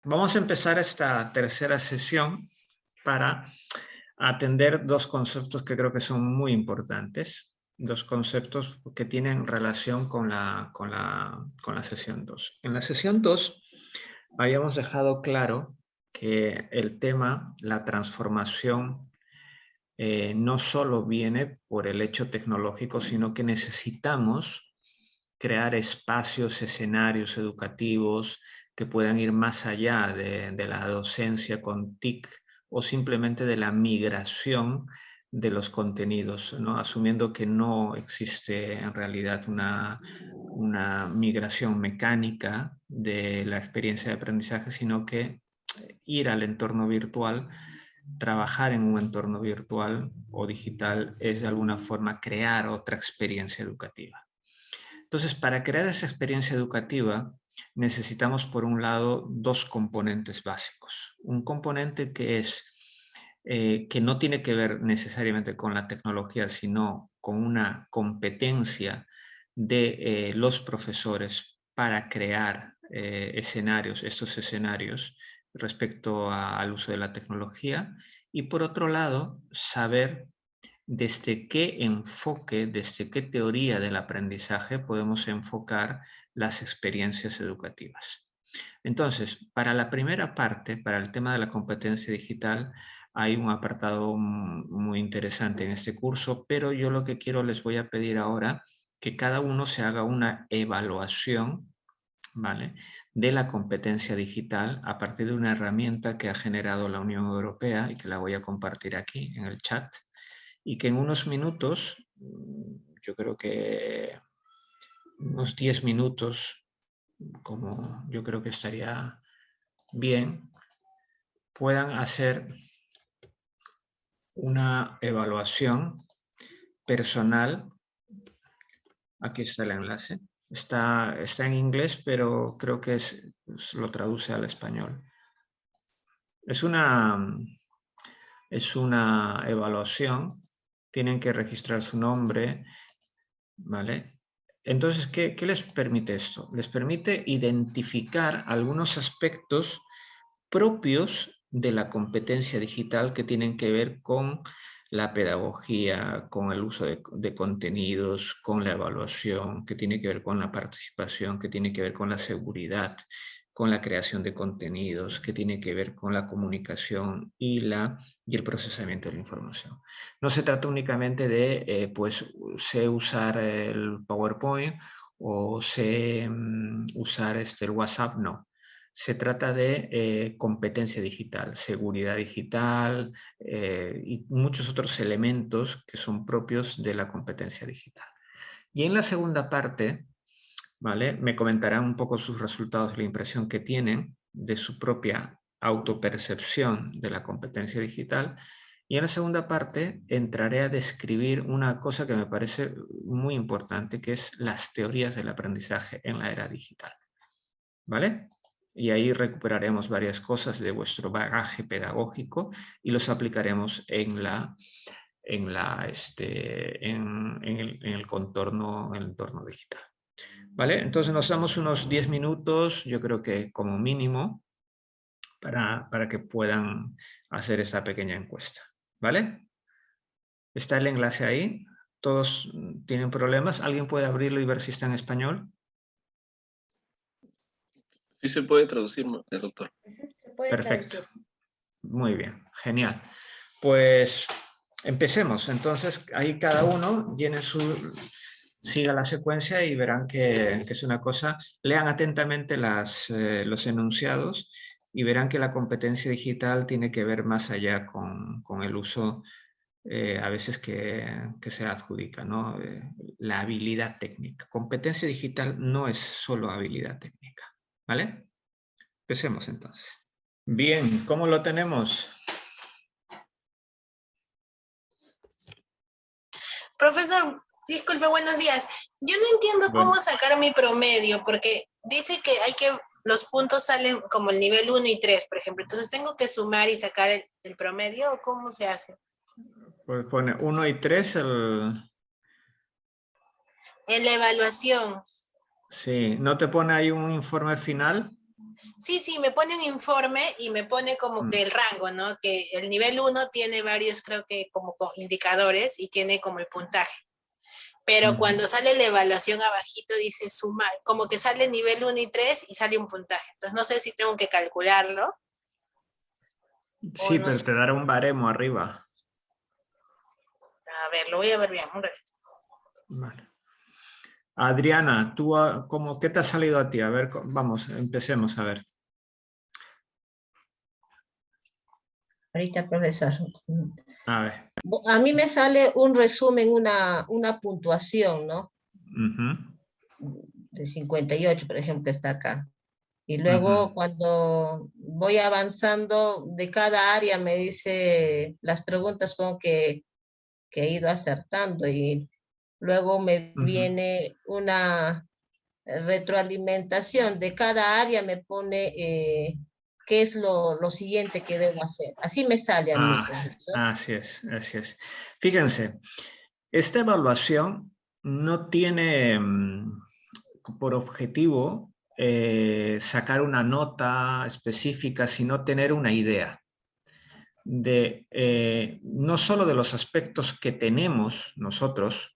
Vamos a empezar esta tercera sesión para atender dos conceptos que creo que son muy importantes, dos conceptos que tienen relación con la sesión 2. En la sesión 2 habíamos dejado claro que el tema, la transformación, no solo viene por el hecho tecnológico, sino que necesitamos crear espacios, escenarios educativos que puedan ir más allá de la docencia con TIC o simplemente de la migración de los contenidos, ¿no? Asumiendo que no existe en realidad una migración mecánica de la experiencia de aprendizaje, sino que ir al entorno virtual, trabajar en un entorno virtual o digital es de alguna forma crear otra experiencia educativa. Entonces, para crear esa experiencia educativa, necesitamos, por un lado, dos componentes básicos. Un componente que es que no tiene que ver necesariamente con la tecnología, sino con una competencia de los profesores para crear estos escenarios respecto al uso de la tecnología. Y por otro lado, saber desde qué enfoque, desde qué teoría del aprendizaje podemos enfocar las experiencias educativas. Entonces, para la primera parte, para el tema de la competencia digital, hay un apartado muy interesante en este curso, pero yo lo que quiero, les voy a pedir ahora que cada uno se haga una evaluación, ¿vale?, de la competencia digital a partir de una herramienta que ha generado la Unión Europea y que la voy a compartir aquí en el chat, y que en unos minutos, yo creo que unos 10 minutos, como yo creo que estaría bien, puedan hacer una evaluación personal. Aquí está el enlace. Está en inglés, pero creo que lo traduce al español. Es una evaluación. Tienen que registrar su nombre, ¿vale? Entonces, ¿qué les permite esto? Les permite identificar algunos aspectos propios de la competencia digital que tienen que ver con la pedagogía, con el uso de contenidos, con la evaluación, que tiene que ver con la participación, que tiene que ver con la seguridad, con la creación de contenidos, que tiene que ver con la comunicación y el procesamiento de la información. No se trata únicamente de, pues, sé usar el PowerPoint o sé usar el WhatsApp, no. Se trata de competencia digital, seguridad digital y muchos otros elementos que son propios de la competencia digital. Y en la segunda parte, ¿vale?, me comentarán un poco sus resultados, la impresión que tienen de su propia autopercepción de la competencia digital. Y en la segunda parte entraré a describir una cosa que me parece muy importante, que es las teorías del aprendizaje en la era digital. ¿Vale? Y ahí recuperaremos varias cosas de vuestro bagaje pedagógico y los aplicaremos en el entorno digital. ¿Vale? Entonces nos damos unos 10 minutos, yo creo que como mínimo, para que puedan hacer esta pequeña encuesta. ¿Vale? Está el enlace ahí. ¿Todos tienen problemas? ¿Alguien puede abrirlo y ver si está en español? Sí se puede traducir, doctor. Se puede Perfecto. traducir. Muy bien, genial. Pues empecemos. Entonces, ahí cada uno siga la secuencia y verán que es una cosa. Lean atentamente los enunciados y verán que la competencia digital tiene que ver más allá con el uso a veces que se adjudica, ¿no? La habilidad técnica. Competencia digital no es solo habilidad técnica. ¿Vale? Empecemos entonces. Bien, ¿cómo lo tenemos? Profesor, disculpe, buenos días. Yo no entiendo cómo sacar mi promedio, porque dice que los puntos salen como el nivel 1 y 3, por ejemplo. Entonces, ¿tengo que sumar y sacar el promedio o cómo se hace? Pues pone 1 y 3 En la evaluación. Sí, ¿no te pone ahí un informe final? Sí, sí, me pone un informe y me pone como que el rango, ¿no? Que el nivel 1 tiene varios, creo que como indicadores y tiene como el puntaje. Pero cuando sale la evaluación abajito dice sumar, como que sale nivel 1 y 3 y sale un puntaje. Entonces no sé si tengo que calcularlo o Sí, no pero sé. te dará un baremo arriba. A ver, lo voy a ver bien, un ratito. Vale. Adriana, ¿tú qué te ha salido a ti? A ver, vamos, empecemos a ver. Ahorita, profesor. A ver. A mí me sale un resumen, una puntuación, ¿no? De 58, por ejemplo, está acá. Y luego cuando voy avanzando de cada área me dice las preguntas con que he ido acertando y luego me viene una retroalimentación de cada área, me pone qué es lo siguiente que debo hacer. Así me sale a mí, profesor. Así es, así es. Fíjense, esta evaluación no tiene por objetivo sacar una nota específica, sino tener una idea de no solo de los aspectos que tenemos nosotros,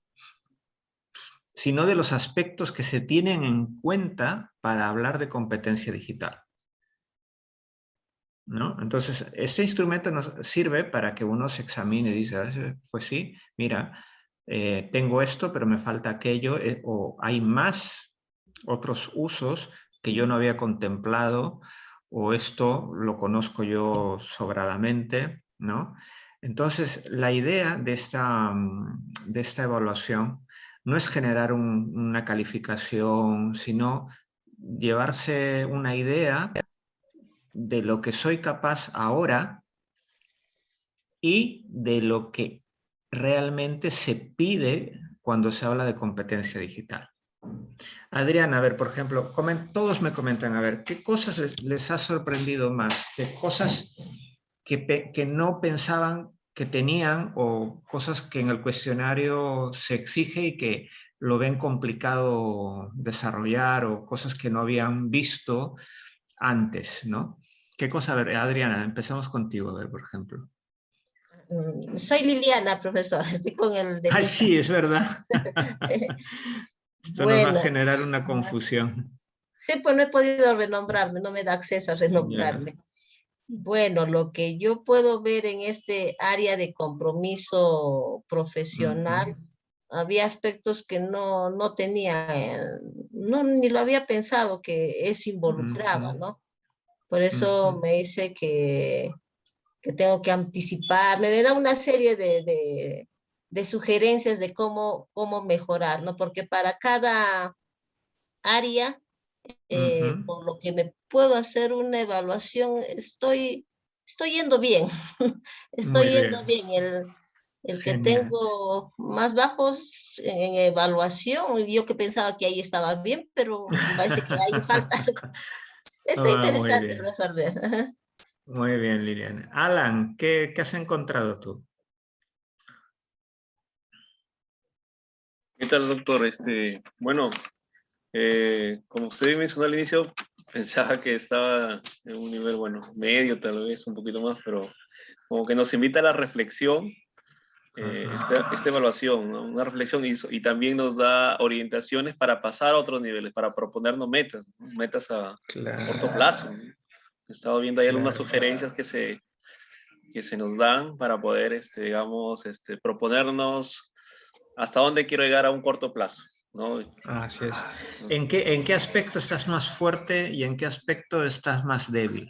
sino de los aspectos que se tienen en cuenta para hablar de competencia digital, ¿no? Entonces, este instrumento nos sirve para que uno se examine y dice, pues sí, mira, tengo esto, pero me falta aquello, o hay más otros usos que yo no había contemplado, o esto lo conozco yo sobradamente, ¿no? Entonces, la idea de esta evaluación no es generar una calificación, sino llevarse una idea de lo que soy capaz ahora y de lo que realmente se pide cuando se habla de competencia digital. Adriana, a ver, por ejemplo, todos me comentan, a ver, ¿qué cosas les ha sorprendido más? ¿Qué cosas que no pensaban que tenían o cosas que en el cuestionario se exige y que lo ven complicado desarrollar o cosas que no habían visto antes, ¿no? ¿Qué cosa? A ver, Adriana, empezamos contigo, a ver, por ejemplo. Soy Liliana, profesor, estoy con el de Ay, Misa. sí, es verdad. Sí. Esto nos va a Bueno, generar una confusión. sí, pues no he podido renombrarme, no me da acceso a renombrarme. Ya. Bueno, lo que yo puedo ver en este área de compromiso profesional, había aspectos que no tenía, ni lo había pensado que eso involucraba, ¿no? Por eso me dice que tengo que anticiparme, me da una serie de sugerencias de cómo mejorar, ¿no? Porque para cada área, por lo que me puedo hacer una evaluación, estoy yendo bien, estoy Muy yendo bien. bien. El que Genial. tengo más bajos en evaluación, yo que pensaba que ahí estaba bien, pero parece que ahí falta algo. Está Muy interesante bien. resolver. Muy bien, Liliana. Alan, ¿qué has encontrado tú? ¿Qué tal, doctor? Bueno, como usted mencionó al inicio, pensaba que estaba en un nivel, bueno, medio tal vez, un poquito más, pero como que nos invita a la reflexión, esta evaluación, ¿no? Una reflexión y también nos da orientaciones para pasar a otros niveles, para proponernos metas, ¿no? Metas a corto plazo, ¿no? He estado viendo ahí algunas sugerencias que se nos dan para poder, digamos, proponernos hasta dónde quiero llegar a un corto plazo, ¿no? Así es. ¿En qué aspecto estás más fuerte y en qué aspecto estás más débil?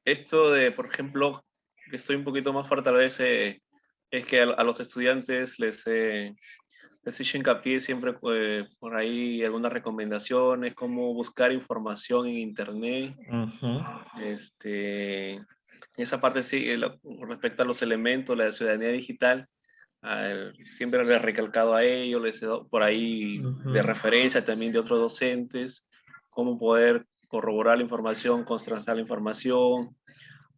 Esto de, por ejemplo, que estoy un poquito más fuerte, tal vez es que a los estudiantes les he hecho hincapié siempre por ahí algunas recomendaciones, cómo buscar información en internet. En esa parte sí, respecto a los elementos, la ciudadanía digital, siempre les he recalcado a ellos, les he dado por ahí de referencia también de otros docentes, cómo poder corroborar la información, contrastar la información,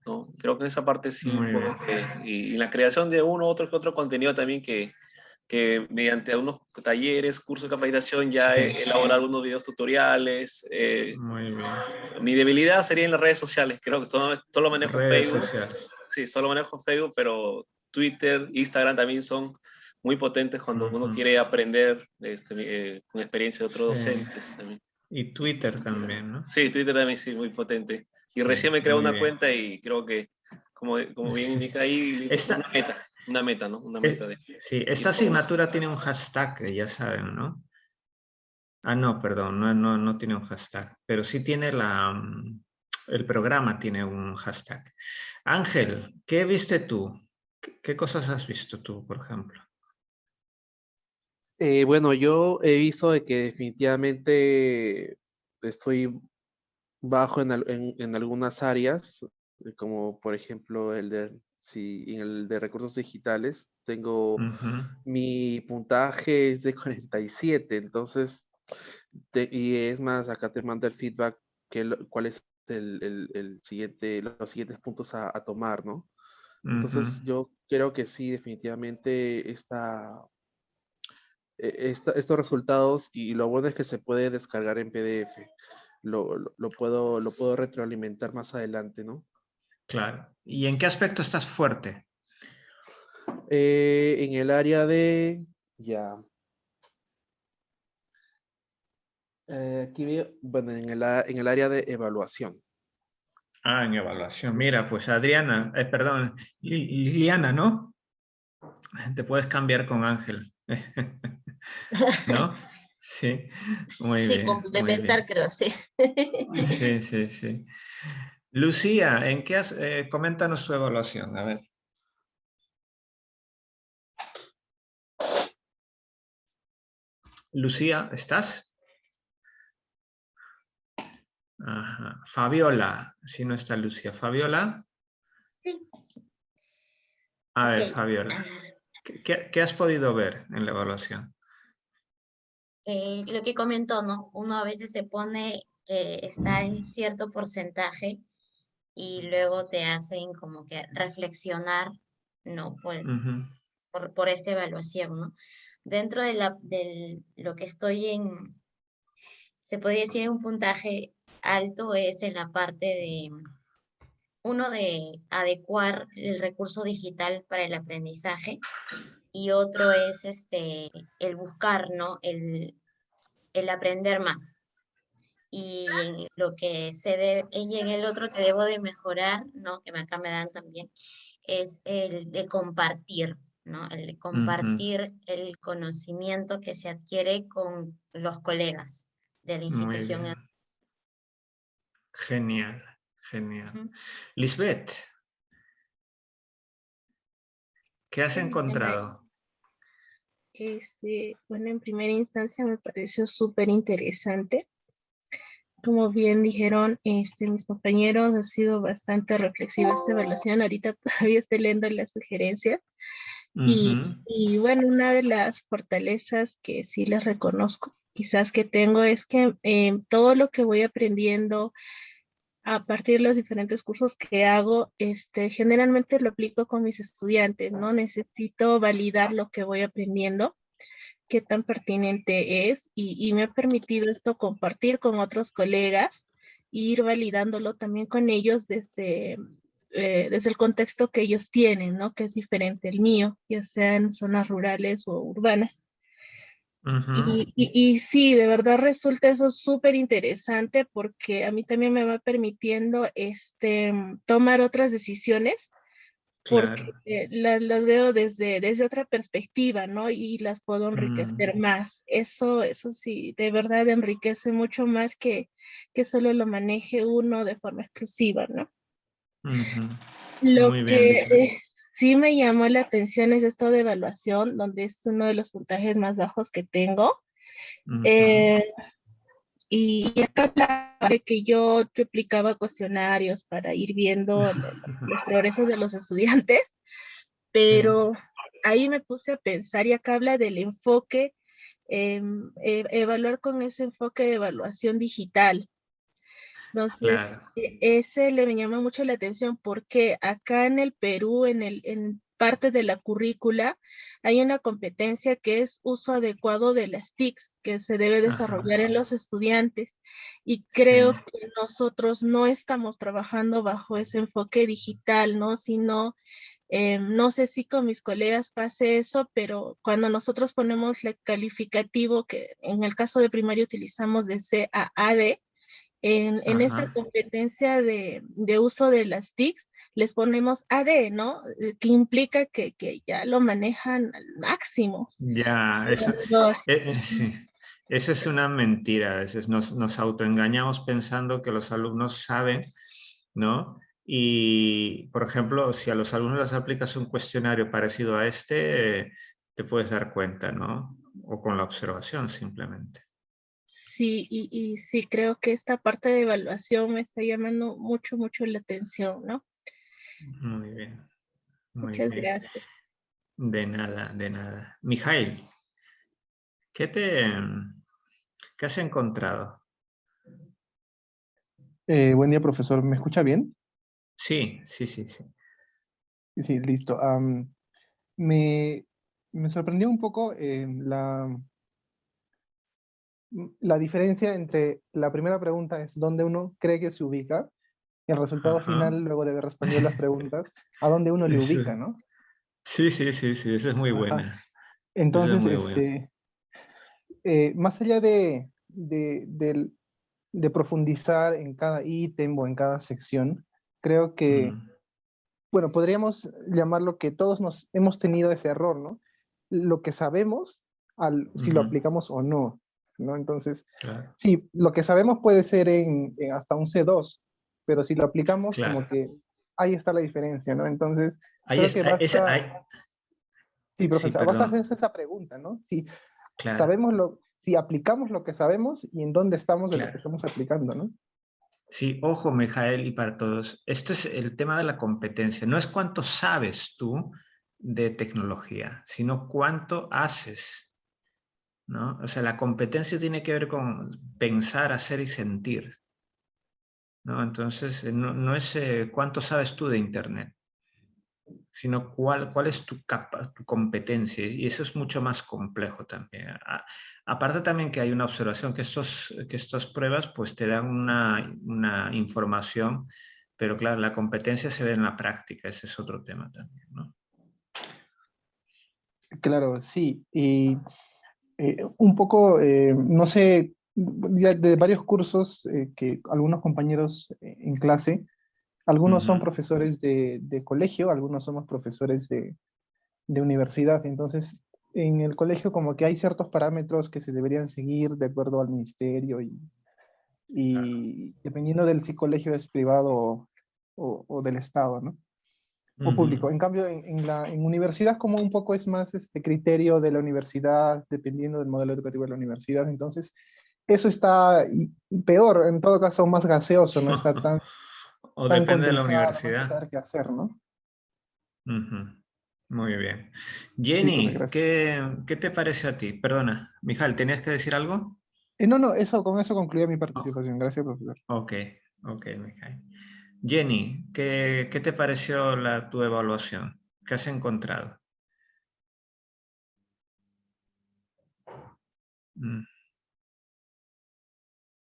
¿no? Creo que en esa parte sí, Muy bien. y la creación de uno otro que otro contenido también que que mediante unos talleres, cursos de capacitación, ya Sí. he elaborado algunos videos tutoriales. Muy bien. Mi debilidad sería en las redes sociales, creo que solo manejo Redes Facebook. sociales. Sí, solo manejo Facebook, pero Twitter, Instagram también son muy potentes cuando uno quiere aprender con experiencia de otros docentes. También. Y Twitter también, ¿no? Sí, Twitter también sí, muy potente. Y Sí, recién me creé muy una bien. cuenta y creo que, como bien indica ahí, Esta- una meta, ¿no? Una meta de Sí, esta asignatura tiene un hashtag, que ya saben, ¿no? Ah, no, perdón, no tiene un hashtag, pero sí tiene el programa tiene un hashtag. Ángel, ¿qué viste tú? ¿Qué cosas has visto tú, por ejemplo? Bueno, yo he visto de que definitivamente estoy bajo en algunas áreas, como por ejemplo en el de recursos digitales, tengo Ujú. mi puntaje es de 47, entonces, y es más, acá te manda el feedback, cuál es el siguiente, los siguientes puntos a tomar, ¿no? Ujú. Entonces, yo creo que sí, definitivamente estos resultados, y lo bueno es que se puede descargar en PDF. Lo puedo retroalimentar más adelante, ¿no? Claro. ¿Y en qué aspecto estás fuerte? En el área de, ya, aquí veo, bueno, en el área de evaluación. Ah, en evaluación. Mira, pues Adriana, perdón, Liliana, ¿no? Te puedes cambiar con Ángel. ¿No? Sí, muy Sí, bien, muy complementar bien. creo, sí. Sí, sí, sí. Lucía, coméntanos tu evaluación, a ver. Lucía, ¿estás? Ajá. Fabiola, si no está Lucía. Fabiola. Sí. A Ok. ver, Fabiola, ¿qué has podido ver en la evaluación? Lo que comentó, ¿no? Uno a veces se pone que está en cierto porcentaje y luego te hacen como que reflexionar, ¿no? Ujú, Por esta evaluación, ¿no? Dentro de lo que estoy en, se podría decir un puntaje alto es en la parte de, uno de adecuar el recurso digital para el aprendizaje y otro es el buscar, ¿no? El aprender más. Y en lo que y en el otro que debo de mejorar, ¿no? Que acá me dan también, es el de compartir, ¿no? El de ujú. compartir el conocimiento que se adquiere con los colegas de la Muy institución. bien. Genial, genial. Ujú. Lisbeth, ¿qué has Sí, encontrado? bueno, en primera instancia me pareció súper interesante. Como bien dijeron mis compañeros, ha sido bastante reflexiva esta evaluación. Ahorita todavía estoy leyendo las sugerencias. Y, Ujú, y bueno, una de las fortalezas que sí les reconozco, quizás que tengo, es que todo lo que voy aprendiendo a partir de los diferentes cursos que hago, generalmente lo aplico con mis estudiantes, ¿no? Necesito validar lo que voy aprendiendo, qué tan pertinente es, y me ha permitido esto compartir con otros colegas e ir validándolo también con ellos desde el contexto que ellos tienen, ¿no? Que es diferente al mío, ya sea en zonas rurales o urbanas. ujú. Y sí, de verdad resulta eso súper interesante porque a mí también me va permitiendo tomar otras decisiones porque Claro. las veo desde otra perspectiva, ¿no? Y las puedo Mm, enriquecer más. Eso sí, de verdad enriquece mucho más que solo lo maneje uno de forma exclusiva, ¿no? ujú. Lo Muy bien, que Lisbeth. sí me llamó la atención es esto de evaluación, donde es uno de los puntajes más bajos que tengo. Ujú, Eh, y acá hablaba de que yo replicaba cuestionarios para ir viendo los progresos de los estudiantes, Sí, pero ahí me puse a pensar, y acá habla del enfoque, evaluar con ese enfoque de evaluación digital. Entonces, claro. ese le me llama mucho la atención porque acá en el Perú, en parte de la currícula, hay una competencia que es uso adecuado de las TICs, que se debe desarrollar en los estudiantes. Y creo que nosotros no estamos trabajando bajo ese enfoque digital, ¿no? Sino, no sé si con mis colegas pase eso, pero cuando nosotros ponemos el calificativo, que en el caso de primaria utilizamos de C a AD, en esta competencia de uso de las TICs, les ponemos AD, ¿no? Que implica que ya lo manejan al máximo. Ya, eso, sí. Eso es una mentira. A veces nos autoengañamos pensando que los alumnos saben, ¿no? Y, por ejemplo, si a los alumnos les aplicas un cuestionario parecido a este, te puedes dar cuenta, ¿no? O con la observación simplemente. Sí, y sí, creo que esta parte de evaluación me está llamando mucho, mucho la atención, ¿no? Muy bien. Muy Muchas bien. gracias. De nada, de nada. Mijail, ¿qué has encontrado? Buen día, profesor. ¿Me escucha bien? Sí, sí, sí, sí. Sí, listo. Me sorprendió un poco la diferencia entre la primera pregunta es dónde uno cree que se ubica y el resultado final, luego de haber respondido las preguntas, a dónde uno le ubica, ¿no? Sí, sí, sí, sí, esa es muy Ajá. buena. Esa es Entonces, muy buena. más allá de profundizar en cada ítem o en cada sección, creo que bueno, podríamos llamarlo que todos nos hemos tenido ese error, ¿no? Lo que sabemos, si lo aplicamos o no, ¿no? Entonces, Claro, sí, lo que sabemos puede ser en hasta un C2, pero si lo aplicamos, como claro. que ahí está la diferencia, ¿no? Entonces, Ahí creo que está, basta, sí, sí, profesor, basta perdón. hacerse esa pregunta, ¿no? Si Claro, si aplicamos lo que sabemos y en dónde estamos de lo que claro. estamos aplicando, ¿no? Sí, ojo, Mijael, y para todos. Esto es el tema de la competencia. No es cuánto sabes tú de tecnología, sino cuánto haces, ¿no? O sea, la competencia tiene que ver con pensar, hacer y sentir, ¿no? Entonces, no es cuánto sabes tú de Internet, sino cuál es tu competencia. Y eso es mucho más complejo también. Aparte también que hay una observación, que estas pruebas pues te dan una información, pero claro, la competencia se ve en la práctica, ese es otro tema también, ¿no? Claro, sí. Y un poco, no sé, de varios cursos que algunos compañeros en clase, algunos son profesores de colegio, algunos somos profesores de universidad. Entonces, en el colegio como que hay ciertos parámetros que se deberían seguir de acuerdo al ministerio y dependiendo del si colegio es privado o del Estado, ¿no? O público. En cambio, en universidad como un poco es más este criterio de la universidad, dependiendo del modelo educativo de la universidad. Entonces, eso está peor, en todo caso más gaseoso, no está O tan depende de la condensado, no hay que universidad. saber qué hacer, ¿no? Muy bien. Sí, profe, Jenny, gracias. ¿qué te parece a ti? Perdona, Mijal, ¿tenías que decir algo? No, no, con eso concluía mi Oh, participación. Gracias, profesor. ok, ok, Mijal. Jenny, ¿qué te pareció tu evaluación? ¿Qué has encontrado? Mm,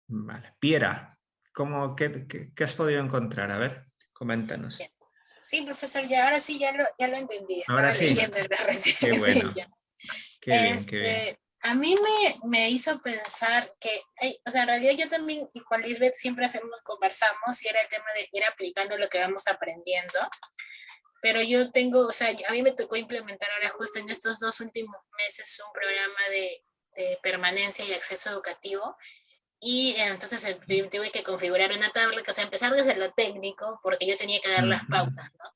Vale. Piera, ¿qué has podido encontrar? A ver, coméntanos. Sí, profesor, ya ahora sí ya lo entendí. Ahora Estaba sí, leyendo qué recién. Sí, bueno, ya. qué bien, qué bien. A mí me hizo pensar que, o sea, en realidad yo también, y con Lisbeth siempre conversamos y era el tema de ir aplicando lo que vamos aprendiendo, pero yo tengo, o sea, a mí me tocó implementar ahora justo en estos 2 últimos meses un programa de permanencia y acceso educativo y entonces tuve que configurar una tabla, o sea, empezar desde lo técnico, porque yo tenía que dar las pautas, ¿no?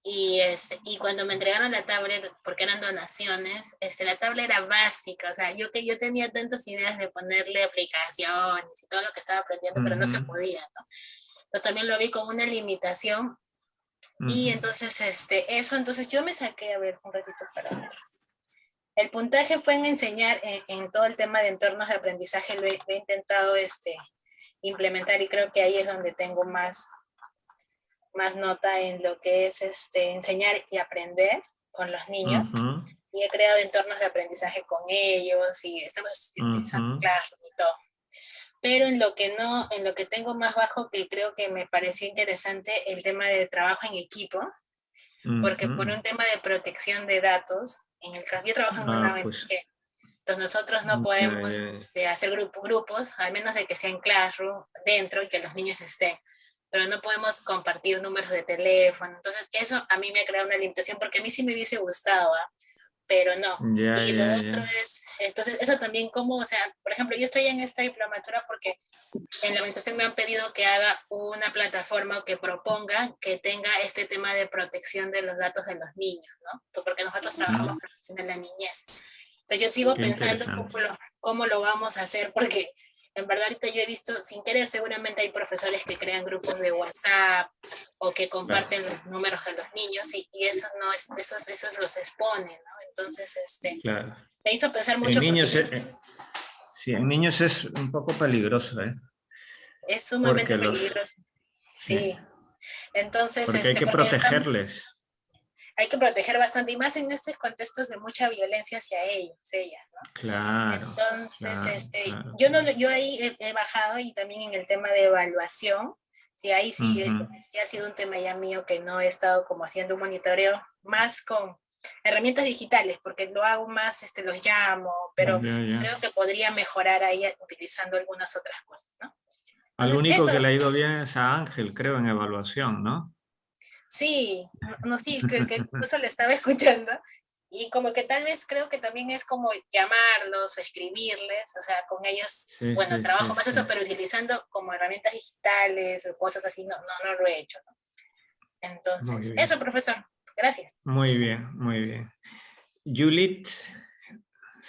Y cuando me entregaron la tablet, porque eran donaciones, la tablet era básica, o sea, yo tenía tantas ideas de ponerle aplicaciones y todo lo que estaba aprendiendo, pero no se podía, ¿no? Pues también lo vi como una limitación, y entonces, entonces yo me saqué, a ver, un ratito para ver. El puntaje fue en enseñar en todo el tema de entornos de aprendizaje, lo he intentado implementar y creo que ahí es donde tengo más más nota en lo que es enseñar y aprender con los niños. Y he creado entornos de aprendizaje con ellos y estamos utilizando Classroom y todo. Pero en lo que tengo más bajo, que creo que me pareció interesante, el tema de trabajo en equipo, porque por un tema de protección de datos, en el caso, yo trabajo en una ONG, entonces nosotros no podemos hacer grupos, al menos de que sea en Classroom, dentro, y que los niños estén, pero no podemos compartir números de teléfono. Entonces eso a mí me ha creado una limitación, porque a mí sí me hubiese gustado, pero no. Y lo otro es, entonces eso también como, o sea, por ejemplo, yo estoy en esta diplomatura porque en la administración me han pedido que haga una plataforma que proponga que tenga este tema de protección de los datos de los niños, ¿no? Porque nosotros trabajamos protección de la niñez. Entonces yo sigo pensando cómo lo vamos a hacer, porque en verdad ahorita yo he visto, sin querer, seguramente hay profesores que crean grupos de WhatsApp o que comparten los números de los niños y esos los exponen, ¿no? Entonces, me hizo pensar mucho. En niños es un poco peligroso, ¿eh? Es sumamente peligroso. Sí. Entonces, porque hay que protegerles. Hay que proteger bastante, y más en estos contextos de mucha violencia hacia ellos, ¿no? Claro. Entonces, yo ahí he bajado, y también en el tema de evaluación, ahí sí ha sido un tema ya mío, que no he estado como haciendo un monitoreo más con herramientas digitales, porque lo hago más, los llamo, pero creo que podría mejorar ahí utilizando algunas otras cosas, ¿no? Al único que le ha ido bien es a Ángel, creo, en evaluación, ¿no? Sí, sí, creo que incluso le estaba escuchando, y como que tal vez creo que también es como llamarlos, escribirles, o sea, con ellos, trabajo más eso, pero utilizando como herramientas digitales o cosas así, no lo he hecho, ¿no? Entonces, eso, profesor, gracias. Muy bien, muy bien. Juliet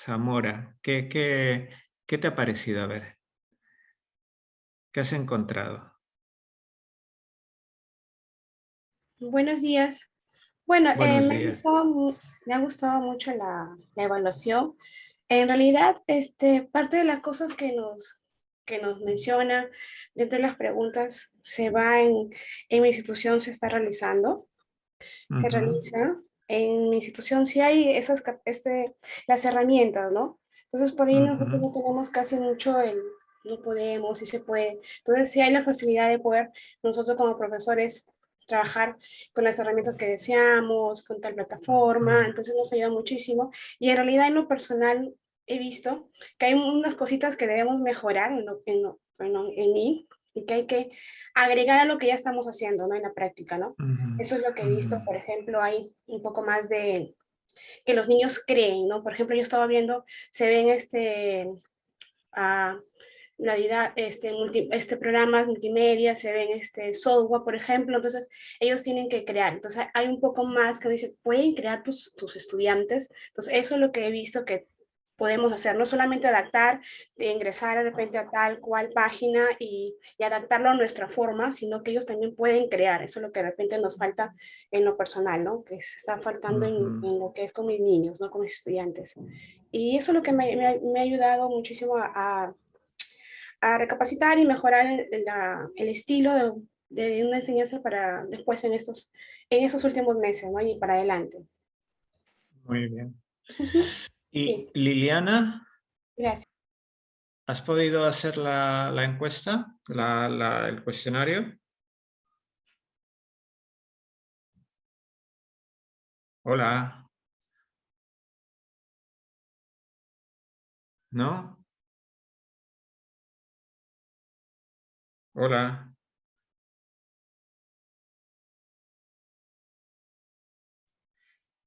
Zamora, ¿qué te ha parecido? A ver, ¿qué has encontrado? Buenos días. Bueno, Buenos días. Me ha gustado mucho la evaluación. En realidad, parte de las cosas que nos menciona dentro de las preguntas se va en mi institución, se está realizando. Se realiza. En mi institución sí hay las herramientas, ¿no? Entonces, por ahí nosotros no tenemos casi mucho no podemos, sí se puede. Entonces, sí hay la facilidad de poder nosotros como profesores trabajar con las herramientas que deseamos, con tal plataforma, entonces nos ayuda muchísimo. Y en realidad, en lo personal, he visto que hay unas cositas que debemos mejorar en mí, y que hay que agregar a lo que ya estamos haciendo, ¿no? En la práctica, ¿no? Eso es lo que he visto. Por ejemplo, hay un poco más de que los niños creen, ¿no? Por ejemplo, yo estaba viendo, se ven programas multimedia, se ven software, por ejemplo, entonces ellos tienen que crear. Entonces hay un poco más que dicen, pueden crear tus estudiantes. Entonces eso es lo que he visto que podemos hacer, no solamente adaptar, de ingresar de repente a tal cual página y adaptarlo a nuestra forma, sino que ellos también pueden crear. Eso es lo que de repente nos falta en lo personal, ¿no? Que se está faltando en lo que es con mis niños, ¿no? Con mis estudiantes. Y eso es lo que me ha ayudado muchísimo a recapacitar y mejorar el estilo de una enseñanza para después en esos últimos meses, ¿no? Y para adelante. Muy bien. ¿Y Liliana? Gracias. ¿Has podido hacer la encuesta, el cuestionario? Hola. ¿No? Hola.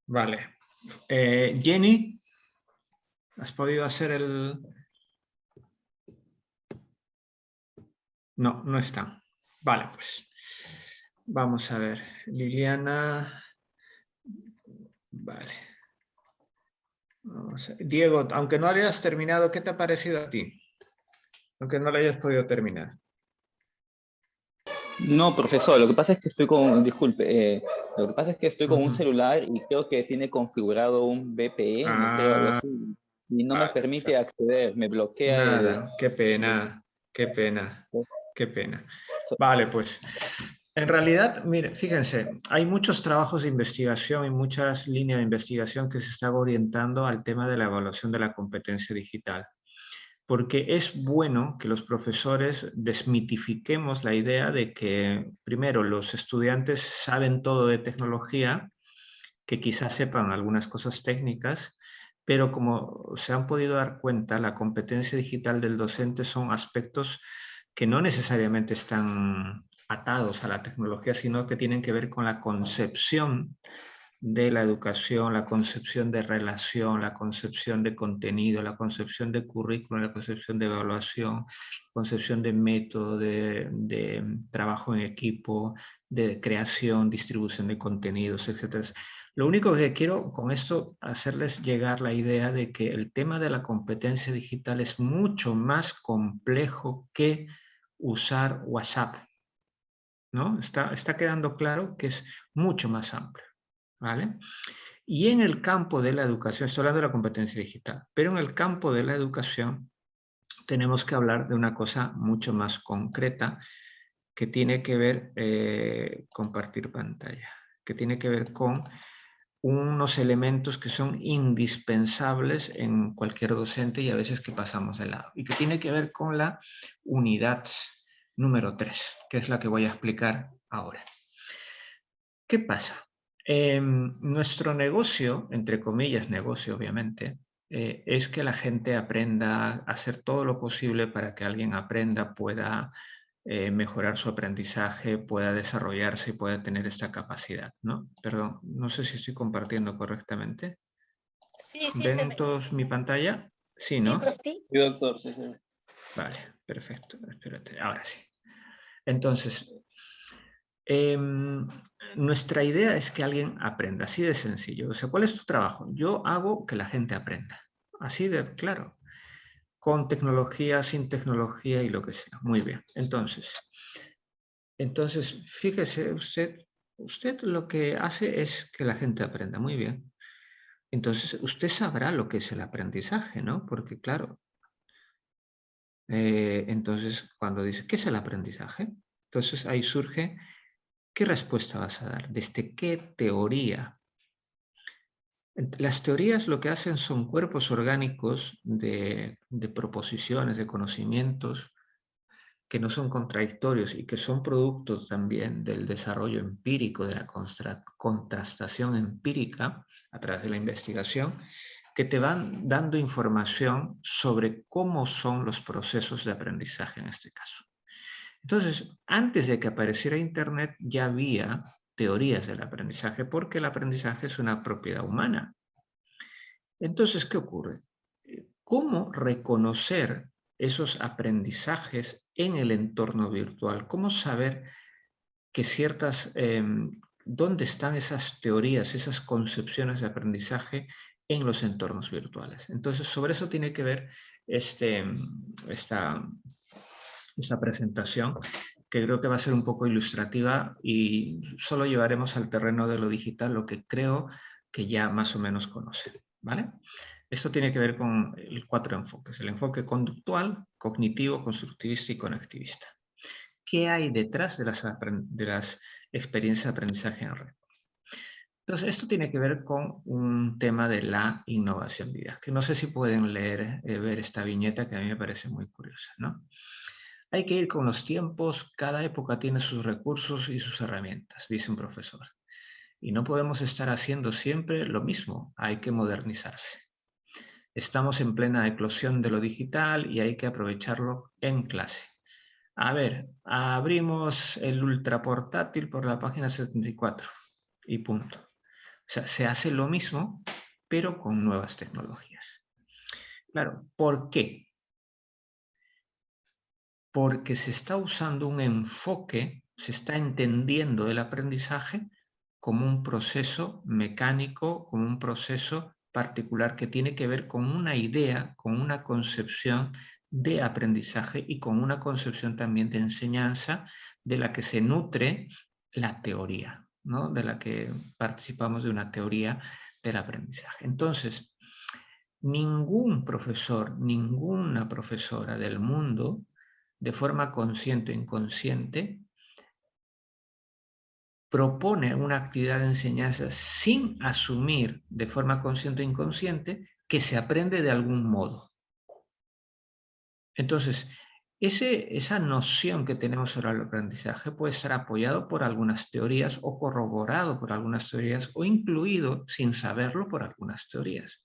Vale. Jenny, ¿has podido hacer el...? No, no está. Vale, pues vamos a ver. Liliana... Vale. Vamos a... Diego, aunque no hayas terminado, ¿qué te ha parecido a ti? Aunque no lo hayas podido terminar. No, profesor, lo que pasa es que estoy con, disculpe, lo que pasa es que estoy con un celular y creo que tiene configurado un VPN, creo, algo así, y no me permite acceder, me bloquea. Nada, qué pena, qué pena, qué pena. Vale, pues En realidad, mire, fíjense, hay muchos trabajos de investigación y muchas líneas de investigación que se están orientando al tema de la evaluación de la competencia digital. Porque es bueno que los profesores desmitifiquemos la idea de que, primero, los estudiantes saben todo de tecnología, que quizás sepan algunas cosas técnicas, pero como se han podido dar cuenta, la competencia digital del docente son aspectos que no necesariamente están atados a la tecnología, sino que tienen que ver con la concepción de la educación, la concepción de relación, la concepción de contenido, la concepción de currículum, la concepción de evaluación, concepción de método, de trabajo en equipo, de creación, distribución de contenidos, etc. Lo único que quiero con esto hacerles llegar la idea de que el tema de la competencia digital es mucho más complejo que usar WhatsApp, ¿no? Está quedando claro que es mucho más amplio, ¿vale? Y en el campo de la educación, estoy hablando de la competencia digital, pero en el campo de la educación tenemos que hablar de una cosa mucho más concreta que tiene que ver, compartir pantalla, que tiene que ver con unos elementos que son indispensables en cualquier docente y a veces que pasamos de lado, y que tiene que ver con la unidad número 3, que es la que voy a explicar ahora. ¿Qué pasa? Nuestro negocio, entre comillas negocio obviamente, es que la gente aprenda a hacer todo lo posible para que alguien aprenda, pueda mejorar su aprendizaje, pueda desarrollarse y pueda tener esta capacidad, ¿no? Perdón, no sé si estoy compartiendo correctamente. Sí, sí, se ¿Ven ve. todos mi pantalla? Sí, Sí, ¿no? profe. Sí, doctor, sí, sí. Vale, perfecto. Espérate, ahora sí. Entonces, nuestra idea es que alguien aprenda, así de sencillo. O sea, ¿cuál es tu trabajo? Yo hago que la gente aprenda. Así de claro. Con tecnología, sin tecnología y lo que sea. Muy bien. Entonces fíjese usted lo que hace es que la gente aprenda. Muy bien. Entonces, usted sabrá lo que es el aprendizaje, ¿no? Porque claro, entonces cuando dice, ¿qué es el aprendizaje? Entonces ahí surge, ¿qué respuesta vas a dar? ¿Desde qué teoría? Las teorías lo que hacen son cuerpos orgánicos de proposiciones, de conocimientos que no son contradictorios y que son productos también del desarrollo empírico, de la contrastación empírica a través de la investigación, que te van dando información sobre cómo son los procesos de aprendizaje en este caso. Entonces, antes de que apareciera Internet ya había teorías del aprendizaje porque el aprendizaje es una propiedad humana. Entonces, ¿qué ocurre? ¿Cómo reconocer esos aprendizajes en el entorno virtual? ¿Cómo saber que dónde están esas teorías, esas concepciones de aprendizaje en los entornos virtuales? Entonces, sobre eso tiene que ver esta presentación, que creo que va a ser un poco ilustrativa y solo llevaremos al terreno de lo digital lo que creo que ya más o menos conocen, ¿vale? Esto tiene que ver con 4 enfoques: el enfoque conductual, cognitivo, constructivista y conectivista. ¿Qué hay detrás de las experiencias de aprendizaje en red? Entonces, esto tiene que ver con un tema de la innovación didáctica. No sé si pueden ver esta viñeta que a mí me parece muy curiosa, ¿no? Hay que ir con los tiempos, cada época tiene sus recursos y sus herramientas, dice un profesor. Y no podemos estar haciendo siempre lo mismo, hay que modernizarse. Estamos en plena eclosión de lo digital y hay que aprovecharlo en clase. A ver, abrimos el ultraportátil por la página 74 y punto. O sea, se hace lo mismo, pero con nuevas tecnologías. Claro, ¿por qué? Porque se está usando un enfoque, se está entendiendo el aprendizaje como un proceso mecánico, como un proceso particular que tiene que ver con una idea, con una concepción de aprendizaje y con una concepción también de enseñanza de la que se nutre la teoría, ¿no? De la que participamos de una teoría del aprendizaje. Entonces, ningún profesor, ninguna profesora del mundo, de forma consciente o inconsciente, propone una actividad de enseñanza sin asumir de forma consciente o inconsciente que se aprende de algún modo. Entonces, esa noción que tenemos sobre el aprendizaje puede ser apoyado por algunas teorías o corroborado por algunas teorías o incluido, sin saberlo, por algunas teorías.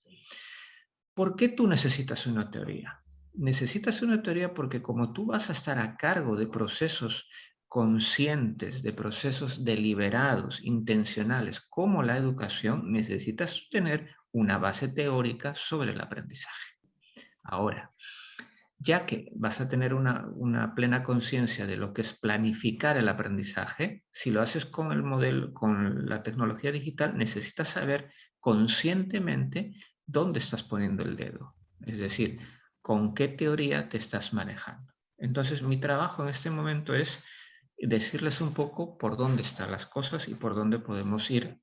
¿Por qué tú necesitas una teoría? Necesitas una teoría porque como tú vas a estar a cargo de procesos conscientes, de procesos deliberados, intencionales, como la educación, necesitas tener una base teórica sobre el aprendizaje. Ahora, ya que vas a tener una plena conciencia de lo que es planificar el aprendizaje, si lo haces con el modelo, con la tecnología digital, necesitas saber conscientemente dónde estás poniendo el dedo. Es decir, con qué teoría te estás manejando. Entonces, mi trabajo en este momento es decirles un poco por dónde están las cosas y por dónde podemos ir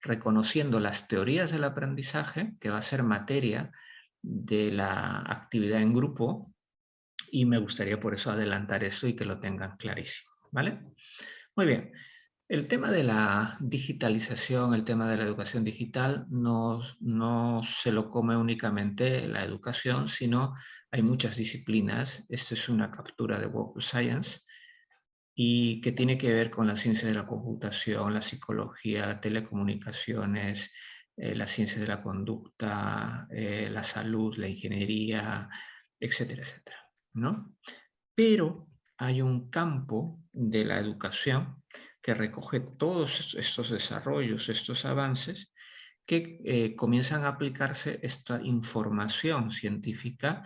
reconociendo las teorías del aprendizaje, que va a ser materia de la actividad en grupo, y me gustaría por eso adelantar eso y que lo tengan clarísimo, ¿vale? Muy bien. El tema de la digitalización, el tema de la educación digital, no se lo come únicamente la educación, sino hay muchas disciplinas. Esta es una captura de Web of Science y que tiene que ver con la ciencia de la computación, la psicología, telecomunicaciones, la ciencia de la conducta, la salud, la ingeniería, etcétera, etcétera, ¿no? Pero hay un campo de la educación que recoge todos estos desarrollos, estos avances, que comienzan a aplicarse esta información científica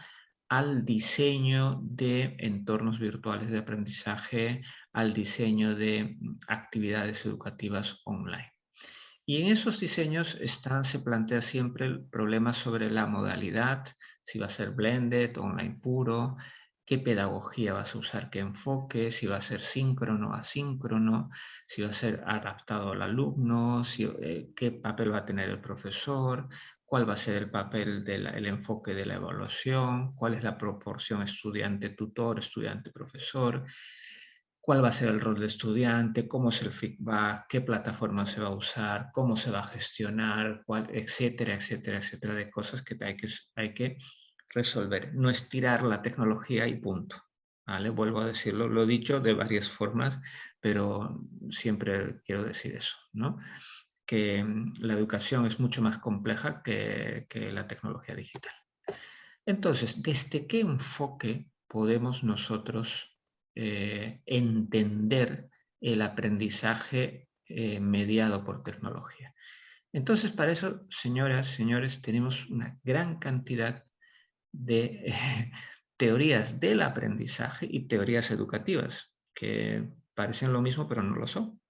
al diseño de entornos virtuales de aprendizaje, al diseño de actividades educativas online. Y en esos diseños se plantea siempre el problema sobre la modalidad, si va a ser blended, online puro, qué pedagogía vas a usar, qué enfoque, si va a ser síncrono o asíncrono, si va a ser adaptado al alumno, qué papel va a tener el profesor, cuál va a ser el papel el enfoque de la evaluación, cuál es la proporción estudiante-tutor, estudiante-profesor, cuál va a ser el rol de estudiante, cómo es el feedback, qué plataforma se va a usar, cómo se va a gestionar, etcétera, etcétera, etcétera, de cosas que hay que resolver. No es tirar la tecnología y punto. ¿Vale? Vuelvo a decirlo, lo he dicho de varias formas, pero siempre quiero decir eso, ¿no? Que la educación es mucho más compleja que la tecnología digital. Entonces, ¿desde qué enfoque podemos nosotros entender el aprendizaje mediado por tecnología? Entonces, para eso, señoras, señores, tenemos una gran cantidad de teorías del aprendizaje y teorías educativas, que parecen lo mismo, pero no lo son.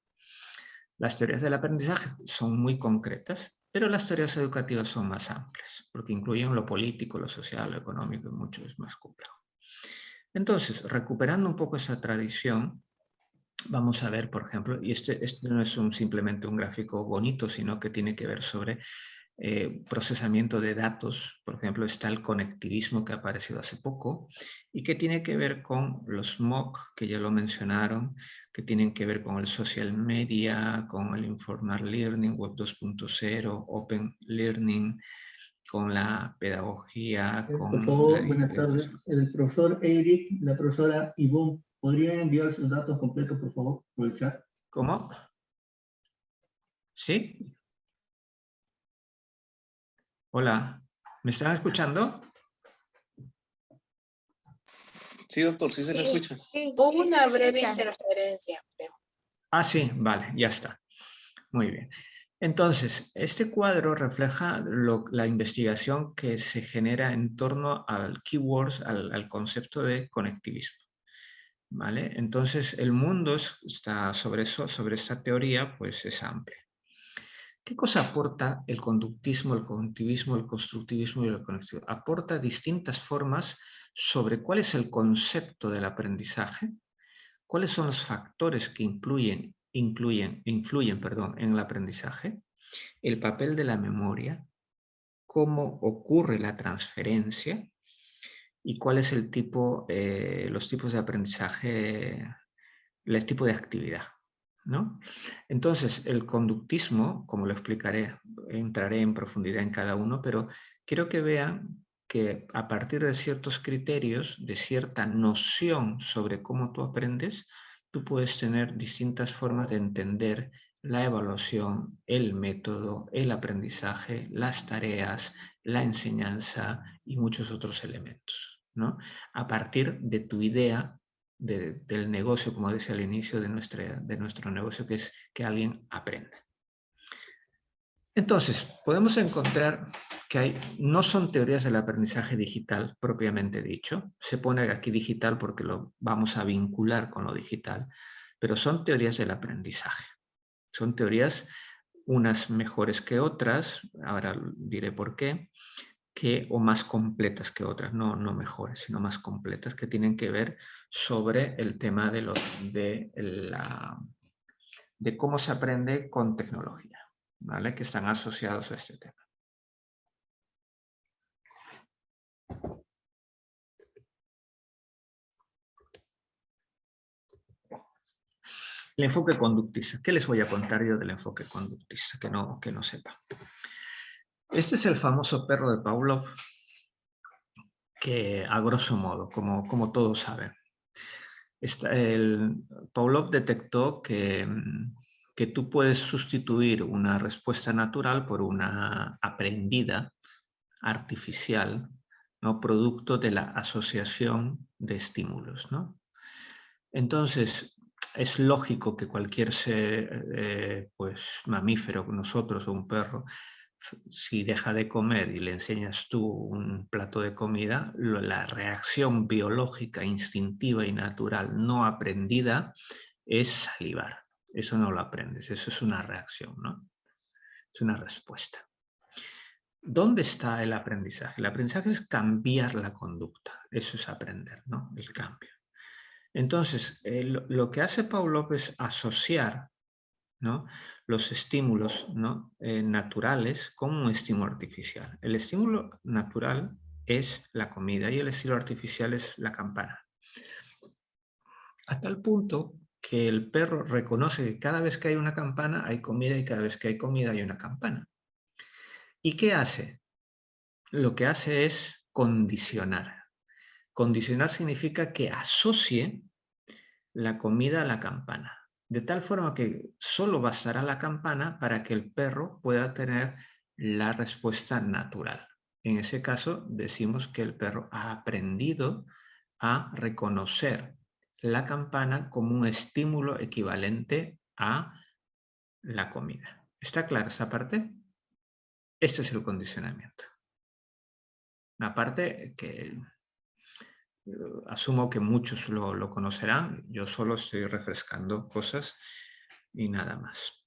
Las teorías del aprendizaje son muy concretas, pero las teorías educativas son más amplias, porque incluyen lo político, lo social, lo económico, y mucho es más complejo. Entonces, recuperando un poco esa tradición, vamos a ver, por ejemplo, y este no es simplemente un gráfico bonito, sino que tiene que ver sobre procesamiento de datos. Por ejemplo, está el conectivismo que ha aparecido hace poco y que tiene que ver con los MOOC, que ya lo mencionaron, que tienen que ver con el social media, con el informal learning, web 2.0, open learning, con la pedagogía. Por favor, buenas tardes. El profesor Eric, la profesora Ivonne, ¿podrían enviar sus datos completos, por favor, por el chat? ¿Cómo? ¿Sí? Hola, ¿me están escuchando? Sí, doctor, sí se le escucha. Hubo una breve interferencia, creo. Ah, sí, vale, ya está. Muy bien. Entonces, este cuadro refleja la investigación que se genera en torno al keywords, al concepto de conectivismo. ¿Vale? Entonces, el mundo está sobre eso, sobre esa teoría, pues es amplio. ¿Qué cosa aporta el conductismo, el cognitivismo, el constructivismo y el conectivismo? Aporta distintas formas sobre cuál es el concepto del aprendizaje, cuáles son los factores que influyen en el aprendizaje, el papel de la memoria, cómo ocurre la transferencia y cuál es el tipo, los tipos de aprendizaje, el tipo de actividad. ¿no? Entonces, el conductismo, como lo explicaré, entraré en profundidad en cada uno, pero quiero que vean que a partir de ciertos criterios, de cierta noción sobre cómo tú aprendes, tú puedes tener distintas formas de entender la evaluación, el método, el aprendizaje, las tareas, la enseñanza y muchos otros elementos, ¿no? A partir de tu idea del negocio, como decía al inicio de nuestro negocio, que es que alguien aprenda. Entonces, podemos encontrar que no son teorías del aprendizaje digital propiamente dicho. Se pone aquí digital porque lo vamos a vincular con lo digital, pero son teorías del aprendizaje. Son teorías, unas mejores que otras, ahora diré por qué, o más completas que otras, no mejores, sino más completas, que tienen que ver sobre el tema de cómo se aprende con tecnología, ¿vale? Que están asociados a este tema. El enfoque conductista. ¿Qué les voy a contar yo del enfoque conductista que no sepa? Este es el famoso perro de Pavlov, que a grosso modo, como todos saben, Pavlov detectó que tú puedes sustituir una respuesta natural por una aprendida artificial, ¿no? Producto de la asociación de estímulos, ¿no? Entonces, es lógico que cualquier ser, pues, mamífero, nosotros o un perro, si deja de comer y le enseñas tú un plato de comida, la reacción biológica, instintiva y natural no aprendida es salivar. Eso no lo aprendes, eso es una reacción, ¿no? Es una respuesta. ¿Dónde está el aprendizaje? El aprendizaje es cambiar la conducta, eso es aprender, ¿no? El cambio. Entonces, lo que hace Pavlov es asociar, ¿no?, los estímulos, ¿no?, naturales con un estímulo artificial. El estímulo natural es la comida y el estímulo artificial es la campana. A tal punto que el perro reconoce que cada vez que hay una campana hay comida y cada vez que hay comida hay una campana. ¿Y qué hace? Lo que hace es condicionar. Condicionar significa que asocie la comida a la campana, de tal forma que solo bastará la campana para que el perro pueda tener la respuesta natural. En ese caso, decimos que el perro ha aprendido a reconocer la campana como un estímulo equivalente a la comida. ¿Está clara esa parte? Este es el condicionamiento. Una parte que asumo que muchos lo conocerán, yo solo estoy refrescando cosas y nada más.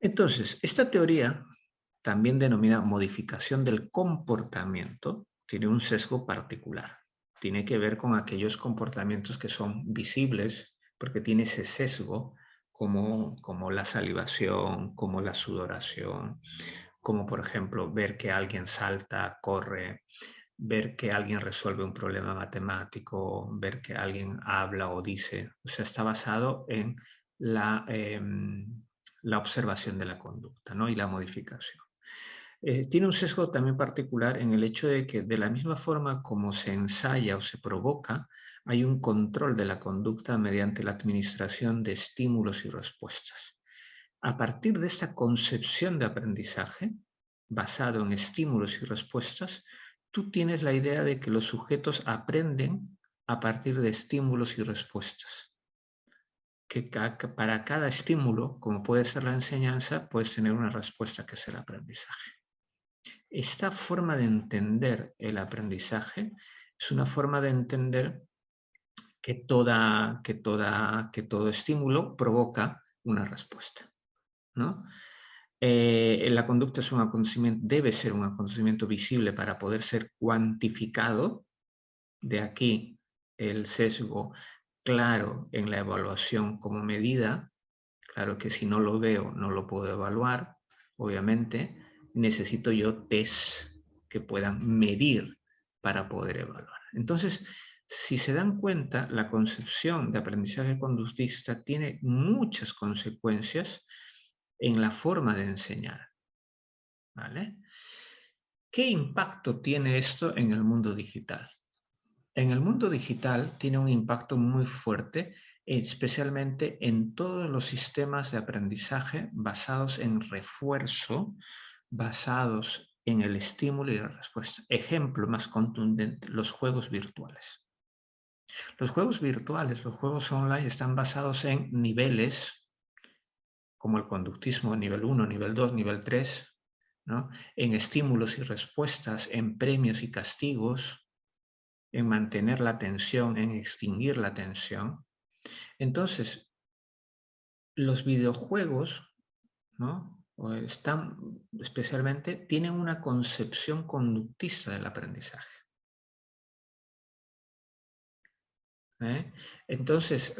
Entonces, esta teoría, también denomina modificación del comportamiento, tiene un sesgo particular. Tiene que ver con aquellos comportamientos que son visibles, porque tiene ese sesgo, como la salivación, como la sudoración, como por ejemplo ver que alguien salta, corre, ver que alguien resuelve un problema matemático, ver que alguien habla o dice. O sea, está basado en la observación de la conducta, ¿no?, y la modificación. Tiene un sesgo también particular en el hecho de que de la misma forma como se ensaya o se provoca, hay un control de la conducta mediante la administración de estímulos y respuestas. A partir de esta concepción de aprendizaje, basado en estímulos y respuestas, tú tienes la idea de que los sujetos aprenden a partir de estímulos y respuestas. Que para cada estímulo, como puede ser la enseñanza, puedes tener una respuesta que es el aprendizaje. Esta forma de entender el aprendizaje es una forma de entender que todo estímulo provoca una respuesta, ¿no? La conducta es un acontecimiento, debe ser un acontecimiento visible para poder ser cuantificado. De aquí el sesgo claro en la evaluación como medida. Claro que si no lo veo, no lo puedo evaluar. Obviamente, necesito yo tests que puedan medir para poder evaluar. Entonces, Si se dan cuenta, la concepción de aprendizaje conductista tiene muchas consecuencias en la forma de enseñar. ¿Vale? ¿Qué impacto tiene esto en el mundo digital? En el mundo digital tiene un impacto muy fuerte, especialmente en todos los sistemas de aprendizaje basados en refuerzo, basados en el estímulo y la respuesta. Ejemplo más contundente, los juegos virtuales. Los juegos virtuales, los juegos online están basados en niveles, como el conductismo, nivel 1, nivel 2, nivel 3, ¿no? En estímulos y respuestas, en premios y castigos, en mantener la atención, en extinguir la atención. Entonces, los videojuegos, ¿no? Están, especialmente, tienen una concepción conductista del aprendizaje. Entonces,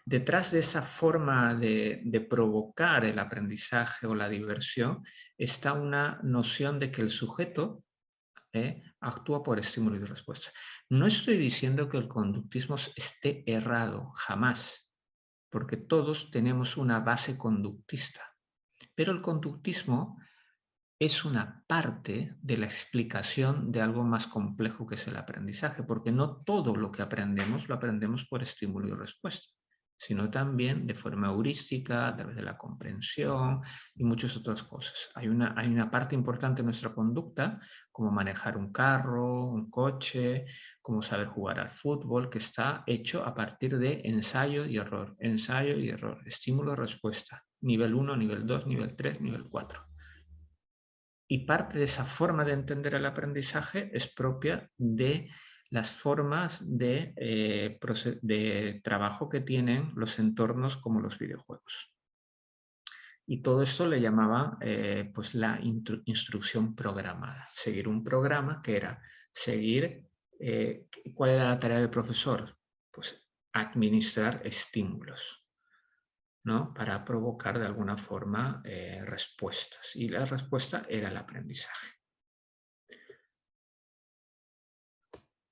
detrás de esa forma de provocar el aprendizaje o la diversión está una noción de que el sujeto actúa por estímulo y respuesta. No estoy diciendo que el conductismo esté errado, jamás, porque todos tenemos una base conductista, pero el conductismo es una parte de la explicación de algo más complejo que es el aprendizaje, porque no todo lo que aprendemos lo aprendemos por estímulo y respuesta, sino también de forma heurística, a través de la comprensión y muchas otras cosas. Hay una parte importante de nuestra conducta, como manejar un carro, un coche, como saber jugar al fútbol, que está hecho a partir de ensayo y error, estímulo-respuesta, nivel 1, nivel 2, nivel 3, nivel 4. Y parte de esa forma de entender el aprendizaje es propia de las formas de trabajo que tienen los entornos como los videojuegos. Y todo esto le llamaba pues la instrucción programada. Seguir un programa que era seguir, ¿cuál era la tarea del profesor? Pues administrar estímulos, ¿no? Para provocar de alguna forma respuestas. Y la respuesta era el aprendizaje.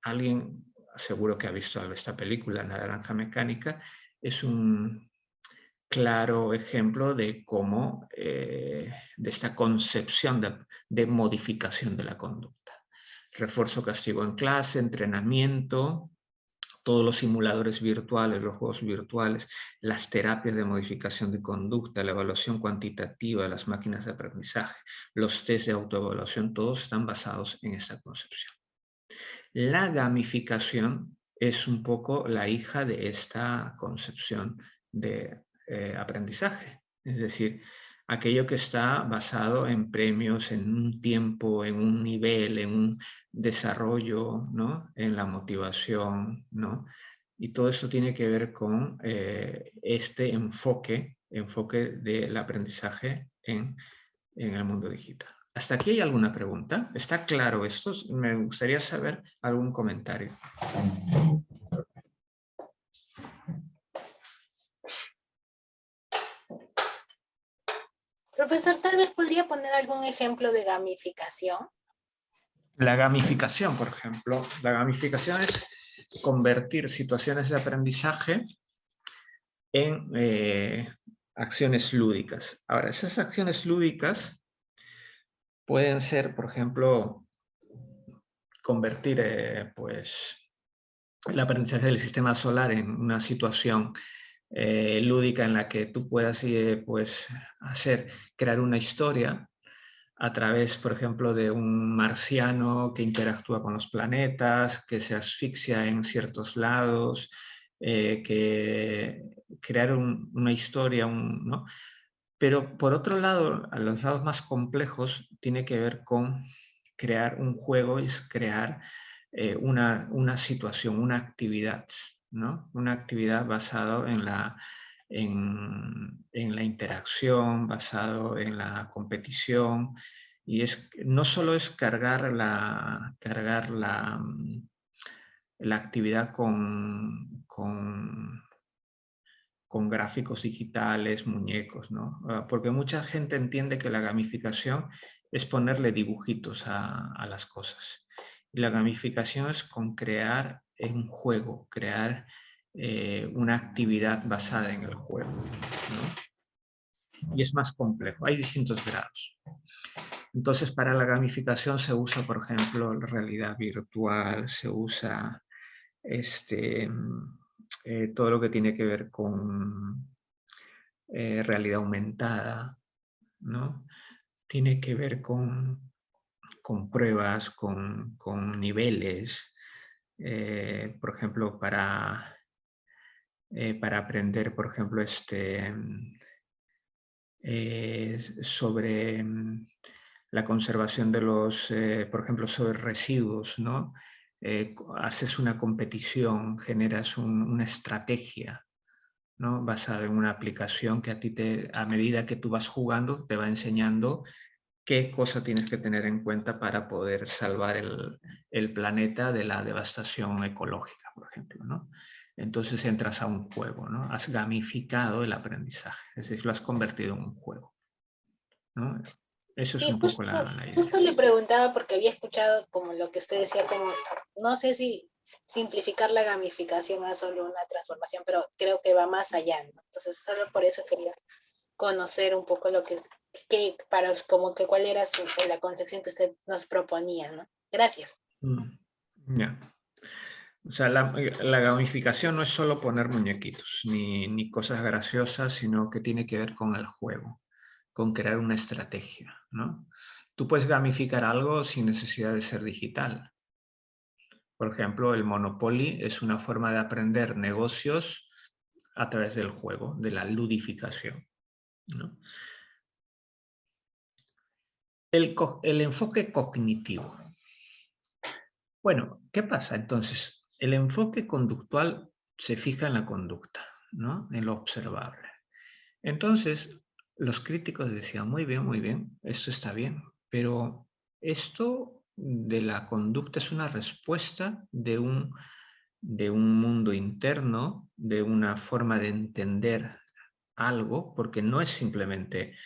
Alguien, seguro que ha visto esta película, La Naranja Mecánica, es un claro ejemplo de cómo, de esta concepción de modificación de la conducta. Refuerzo castigo en clase, entrenamiento, todos los simuladores virtuales, los juegos virtuales, las terapias de modificación de conducta, la evaluación cuantitativa de las máquinas de aprendizaje, los test de autoevaluación, todos están basados en esta concepción. La gamificación es un poco la hija de esta concepción de aprendizaje, es decir, aquello que está basado en premios, en un tiempo, en un nivel, en un desarrollo, ¿no? En la motivación, ¿no? Y todo esto tiene que ver con este enfoque del aprendizaje en el mundo digital. ¿Hasta aquí hay alguna pregunta? ¿Está claro esto? Me gustaría saber algún comentario. Profesor, tal vez podría poner algún ejemplo de gamificación. La gamificación, por ejemplo. La gamificación es convertir situaciones de aprendizaje en acciones lúdicas. Ahora, esas acciones lúdicas pueden ser, por ejemplo, convertir pues, el aprendizaje del sistema solar en una situación lúdica en la que tú puedas pues, crear una historia a través, por ejemplo, de un marciano que interactúa con los planetas, que se asfixia en ciertos lados, que crear una historia, ¿no? Pero por otro lado, a los lados más complejos, tiene que ver con crear un juego, es crear una situación, una actividad, ¿no? Una actividad basada en la interacción, basado en la competición. Y no solo es cargar la actividad con gráficos digitales, muñecos, ¿no? Porque mucha gente entiende que la gamificación es ponerle dibujitos a las cosas. Y la gamificación es con crear en juego, crear una actividad basada en el juego, ¿no? Y es más complejo, hay distintos grados. Entonces, para la gamificación se usa, por ejemplo, la realidad virtual, se usa todo lo que tiene que ver con realidad aumentada, ¿no? Tiene que ver con pruebas, con niveles, por ejemplo, para aprender, por ejemplo, sobre la conservación de los, por ejemplo, sobre residuos, ¿no? Haces una competición, generas una estrategia, ¿no? Basada en una aplicación que a medida que tú vas jugando, te va enseñando qué cosa tienes que tener en cuenta para poder salvar el planeta de la devastación ecológica, por ejemplo, ¿no? Entonces entras a un juego, ¿no? Has gamificado el aprendizaje, es decir, lo has convertido en un juego, ¿no? Eso es Sí, un poco la idea. justo le preguntaba porque había escuchado como lo que usted decía, como no sé si simplificar la gamificación a solo una transformación, pero creo que va más allá, ¿no? Entonces, solo por eso quería conocer un poco lo que es, para como que cuál era la concepción que usted nos proponía, ¿no? Gracias. Ya. O sea, la gamificación no es solo poner muñequitos ni cosas graciosas, sino que tiene que ver con el juego, con crear una estrategia, ¿no? Tú puedes gamificar algo sin necesidad de ser digital. Por ejemplo, el Monopoly es una forma de aprender negocios a través del juego, de la ludificación, ¿no? El enfoque cognitivo. Bueno, ¿qué pasa? Entonces, el enfoque conductual se fija en la conducta, ¿no? En lo observable. Entonces, los críticos decían, muy bien, esto está bien, pero esto de la conducta es una respuesta de un mundo interno, de una forma de entender algo, porque no es simplemente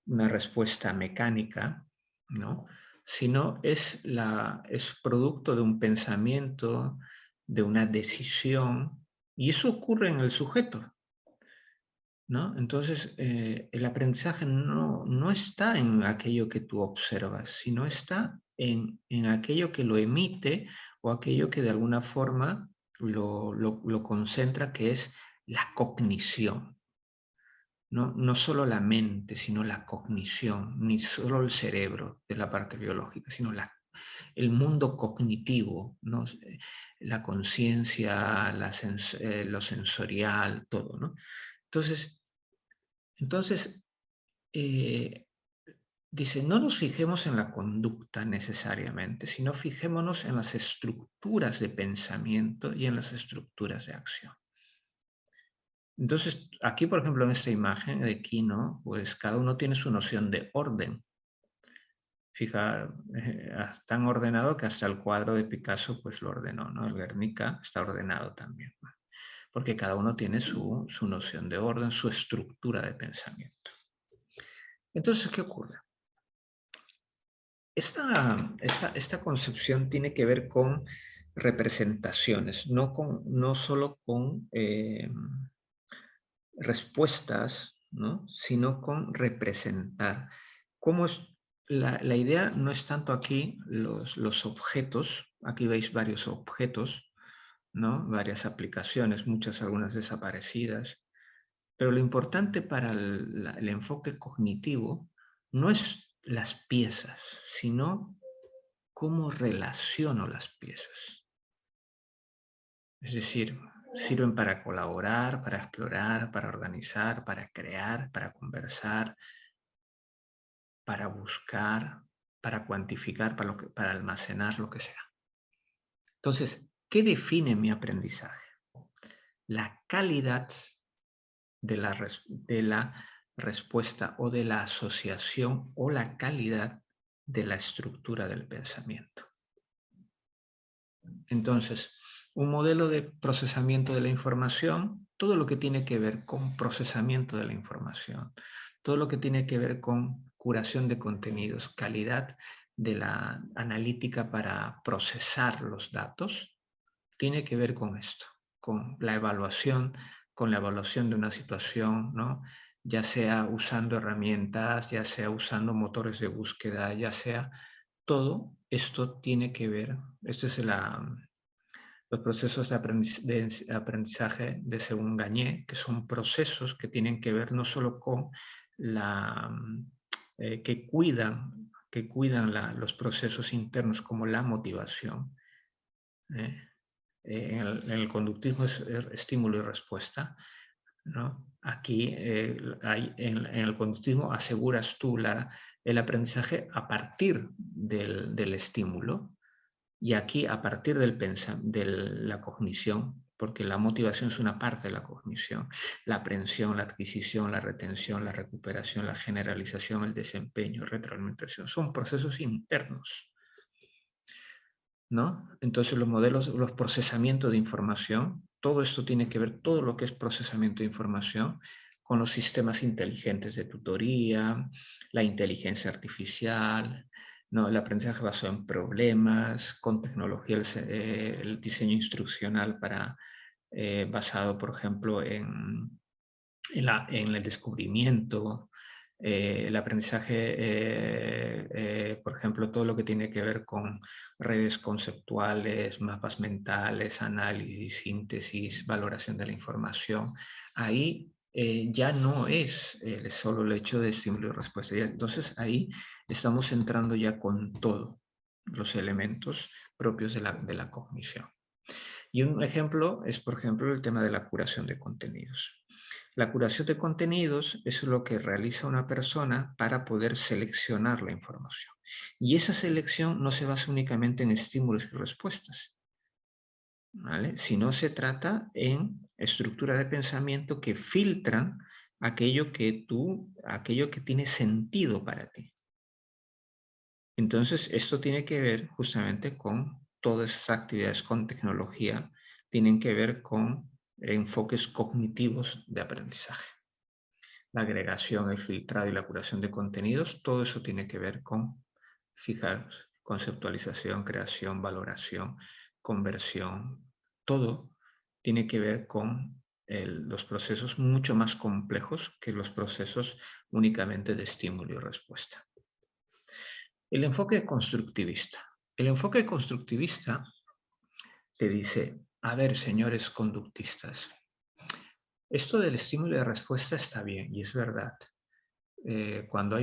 una respuesta mecánica, ¿no? Sino es producto de un pensamiento, de una decisión, y eso ocurre en el sujeto, ¿no? Entonces, el aprendizaje no está en aquello que tú observas, sino está en aquello que lo emite o aquello que de alguna forma lo concentra, que es la cognición. No solo la mente, sino la cognición, ni solo el cerebro de la parte biológica, sino el mundo cognitivo, ¿no? La conciencia, lo sensorial, todo, ¿no? Entonces dice, no nos fijemos en la conducta necesariamente, sino fijémonos en las estructuras de pensamiento y en las estructuras de acción. Entonces, aquí, por ejemplo, en esta imagen de aquí, ¿no? Pues cada uno tiene su noción de orden. Fija, tan ordenado que hasta el cuadro de Picasso pues lo ordenó, ¿no? El Guernica está ordenado también, ¿no? Porque cada uno tiene su noción de orden, su estructura de pensamiento. Entonces, ¿qué ocurre? Esta concepción tiene que ver con representaciones, no solo con respuestas, ¿no? Sino con representar. ¿Cómo es? La idea no es tanto aquí los objetos, aquí veis varios objetos, ¿no? Varias aplicaciones, algunas desaparecidas, pero lo importante para el enfoque cognitivo no es las piezas, sino cómo relaciono las piezas. Es decir, sirven para colaborar, para explorar, para organizar, para crear, para conversar, para buscar, para cuantificar, para almacenar, lo que sea. Entonces, ¿qué define mi aprendizaje? La calidad de la respuesta o de la asociación o la calidad de la estructura del pensamiento. Entonces, un modelo de procesamiento de la información, todo lo que tiene que ver con procesamiento de la información, todo lo que tiene que ver con curación de contenidos, calidad de la analítica para procesar los datos, tiene que ver con esto, con la evaluación de una situación, ¿no? Ya sea usando herramientas, ya sea usando motores de búsqueda, ya sea todo esto tiene que ver, este es los procesos de aprendizaje de Según Gagné, que son procesos que tienen que ver no solo con que cuidan los procesos internos como la motivación. En el conductismo es estímulo y respuesta, ¿no? Aquí en el conductismo aseguras tú el aprendizaje a partir del estímulo, y aquí a partir de la cognición, porque la motivación es una parte de la cognición, la aprehensión, la adquisición, la retención, la recuperación, la generalización, el desempeño, retroalimentación, son procesos internos, ¿no? Entonces los procesamientos de información, todo esto tiene que ver, todo lo que es procesamiento de información, con los sistemas inteligentes de tutoría, la inteligencia artificial, ¿no? El aprendizaje basado en problemas, con tecnología, el diseño instruccional basado, por ejemplo, en el descubrimiento, el aprendizaje, por ejemplo, todo lo que tiene que ver con redes conceptuales, mapas mentales, análisis, síntesis, valoración de la información. Ahí ya no es solo el hecho de estímulo y respuesta. Entonces ahí estamos entrando ya con todos los elementos propios de la cognición. Y un ejemplo es, por ejemplo, el tema de la curación de contenidos. La curación de contenidos es lo que realiza una persona para poder seleccionar la información. Y esa selección no se basa únicamente en estímulos y respuestas, ¿vale? Sino se trata en estructuras de pensamiento que filtran aquello que tiene sentido para ti. Entonces, esto tiene que ver justamente con todas esas actividades con tecnología, tienen que ver con enfoques cognitivos de aprendizaje. La agregación, el filtrado y la curación de contenidos, todo eso tiene que ver con fijar conceptualización, creación, valoración, conversión. Todo tiene que ver con los procesos mucho más complejos que los procesos únicamente de estímulo y respuesta. El enfoque constructivista. El enfoque constructivista te dice, a ver, señores conductistas, esto del estímulo y de respuesta está bien, y es verdad. Cuando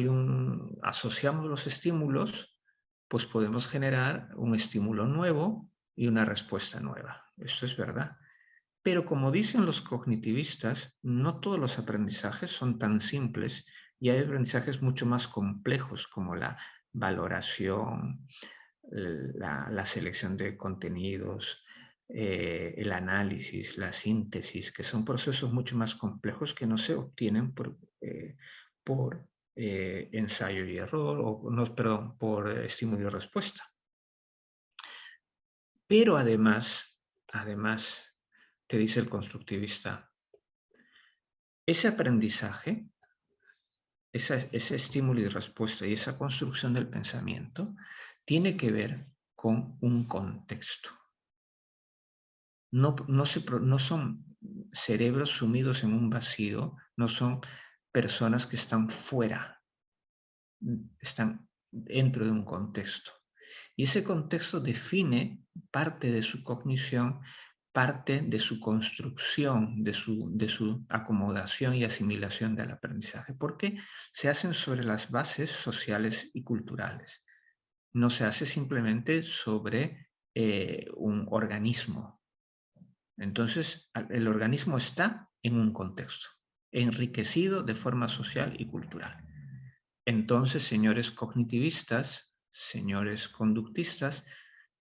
asociamos los estímulos, pues podemos generar un estímulo nuevo y una respuesta nueva. Esto es verdad. Pero como dicen los cognitivistas, no todos los aprendizajes son tan simples y hay aprendizajes mucho más complejos como la valoración, la selección de contenidos, el análisis, la síntesis, que son procesos mucho más complejos que no se obtienen por ensayo y error, por estímulo y respuesta. Pero además, te dice el constructivista, ese aprendizaje, ese estímulo y respuesta y esa construcción del pensamiento tiene que ver con un contexto. No son cerebros sumidos en un vacío, no son personas que están fuera, están dentro de un contexto. Y ese contexto define parte de su cognición, parte de su construcción, de su acomodación y asimilación del aprendizaje, porque se hacen sobre las bases sociales y culturales. No se hace simplemente sobre un organismo. Entonces, el organismo está en un contexto, enriquecido de forma social y cultural. Entonces, señores cognitivistas, señores conductistas,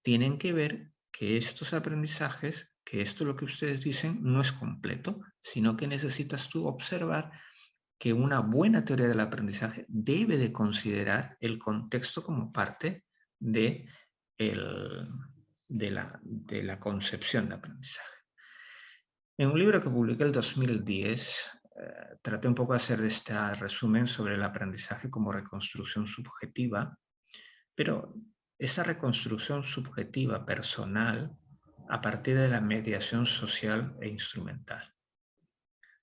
tienen que ver que estos aprendizajes, que esto lo que ustedes dicen no es completo, sino que necesitas tú observar que una buena teoría del aprendizaje debe de considerar el contexto como parte de la concepción de aprendizaje. En un libro que publiqué en el 2010, traté un poco de hacer este resumen sobre el aprendizaje como reconstrucción subjetiva, pero esa reconstrucción subjetiva personal a partir de la mediación social e instrumental.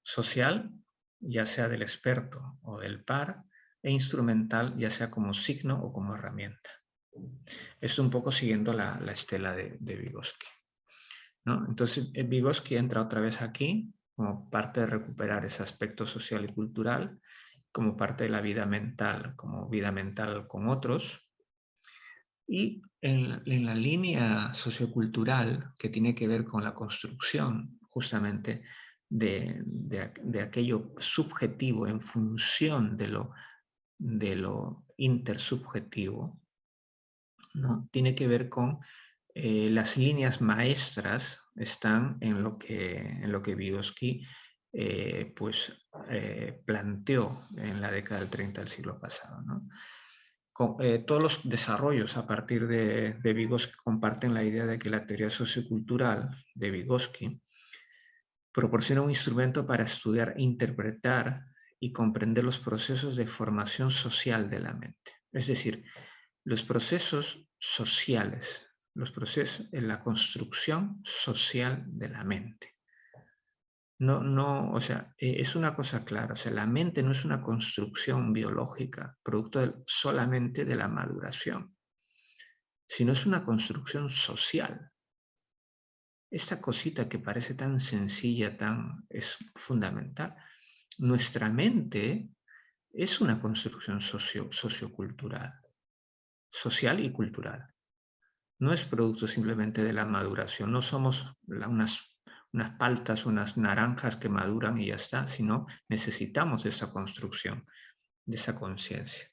Social, ya sea del experto o del par, e instrumental, ya sea como signo o como herramienta. Esto un poco siguiendo la estela de Vygotsky, ¿no? Entonces, Vygotsky entra otra vez aquí como parte de recuperar ese aspecto social y cultural, como parte de la vida mental, como vida mental con otros. Y en la línea sociocultural, que tiene que ver con la construcción justamente de aquello subjetivo en función de lo intersubjetivo, ¿no? Tiene que ver con las líneas maestras están en lo que Vygotsky planteó en la década del 30 del siglo pasado, ¿no? Todos los desarrollos a partir de Vygotsky comparten la idea de que la teoría sociocultural de Vygotsky proporciona un instrumento para estudiar, interpretar y comprender los procesos de formación social de la mente. Es decir, los procesos sociales, los procesos en la construcción social de la mente. O sea, es una cosa clara, o sea, la mente no es una construcción biológica, producto solamente de la maduración, sino es una construcción social. Esta cosita que parece tan sencilla, es fundamental. Nuestra mente es una construcción sociocultural, social y cultural. No es producto simplemente de la maduración, no somos unas paltas, unas naranjas que maduran y ya está, sino necesitamos esa construcción, de esa conciencia.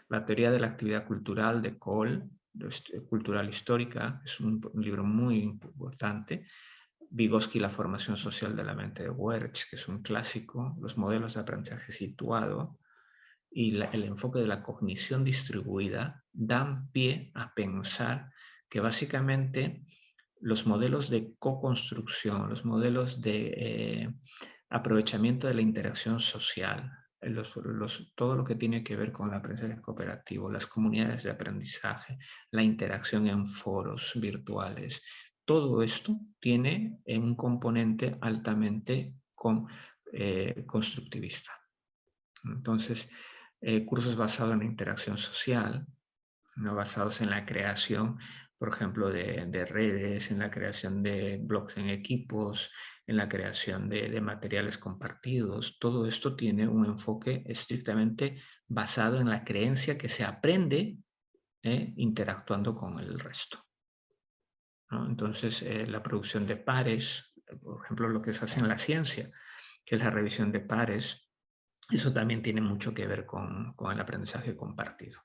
La teoría de la actividad cultural de Cole, cultural histórica, es un libro muy importante. Vygotsky, la formación social de la mente de Wertz, que es un clásico, los modelos de aprendizaje situado y el enfoque de la cognición distribuida dan pie a pensar que básicamente los modelos de co-construcción, los modelos de aprovechamiento de la interacción social, todo lo que tiene que ver con el aprendizaje cooperativo, las comunidades de aprendizaje, la interacción en foros virtuales, todo esto tiene un componente altamente constructivista. Entonces, cursos basados en la interacción social, ¿no? Basados en la creación, por ejemplo, de redes, en la creación de blogs en equipos, en la creación de materiales compartidos. Todo esto tiene un enfoque estrictamente basado en la creencia que se aprende interactuando con el resto, ¿no? Entonces, la producción de pares, por ejemplo, lo que se hace en la ciencia, que es la revisión de pares, eso también tiene mucho que ver con el aprendizaje compartido,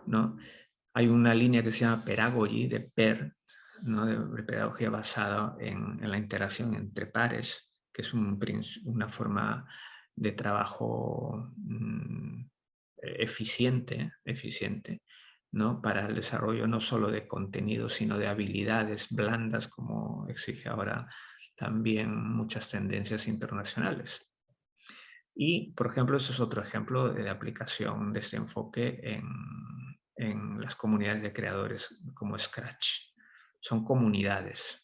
¿no? Hay una línea que se llama Pedagogy, de PER, ¿no? de pedagogía basada en la interacción entre pares, que es una forma de trabajo eficiente, ¿no? Para el desarrollo no solo de contenido, sino de habilidades blandas, como exige ahora también muchas tendencias internacionales. Y, por ejemplo, eso es otro ejemplo de aplicación de este enfoque en las comunidades de creadores como Scratch. Son comunidades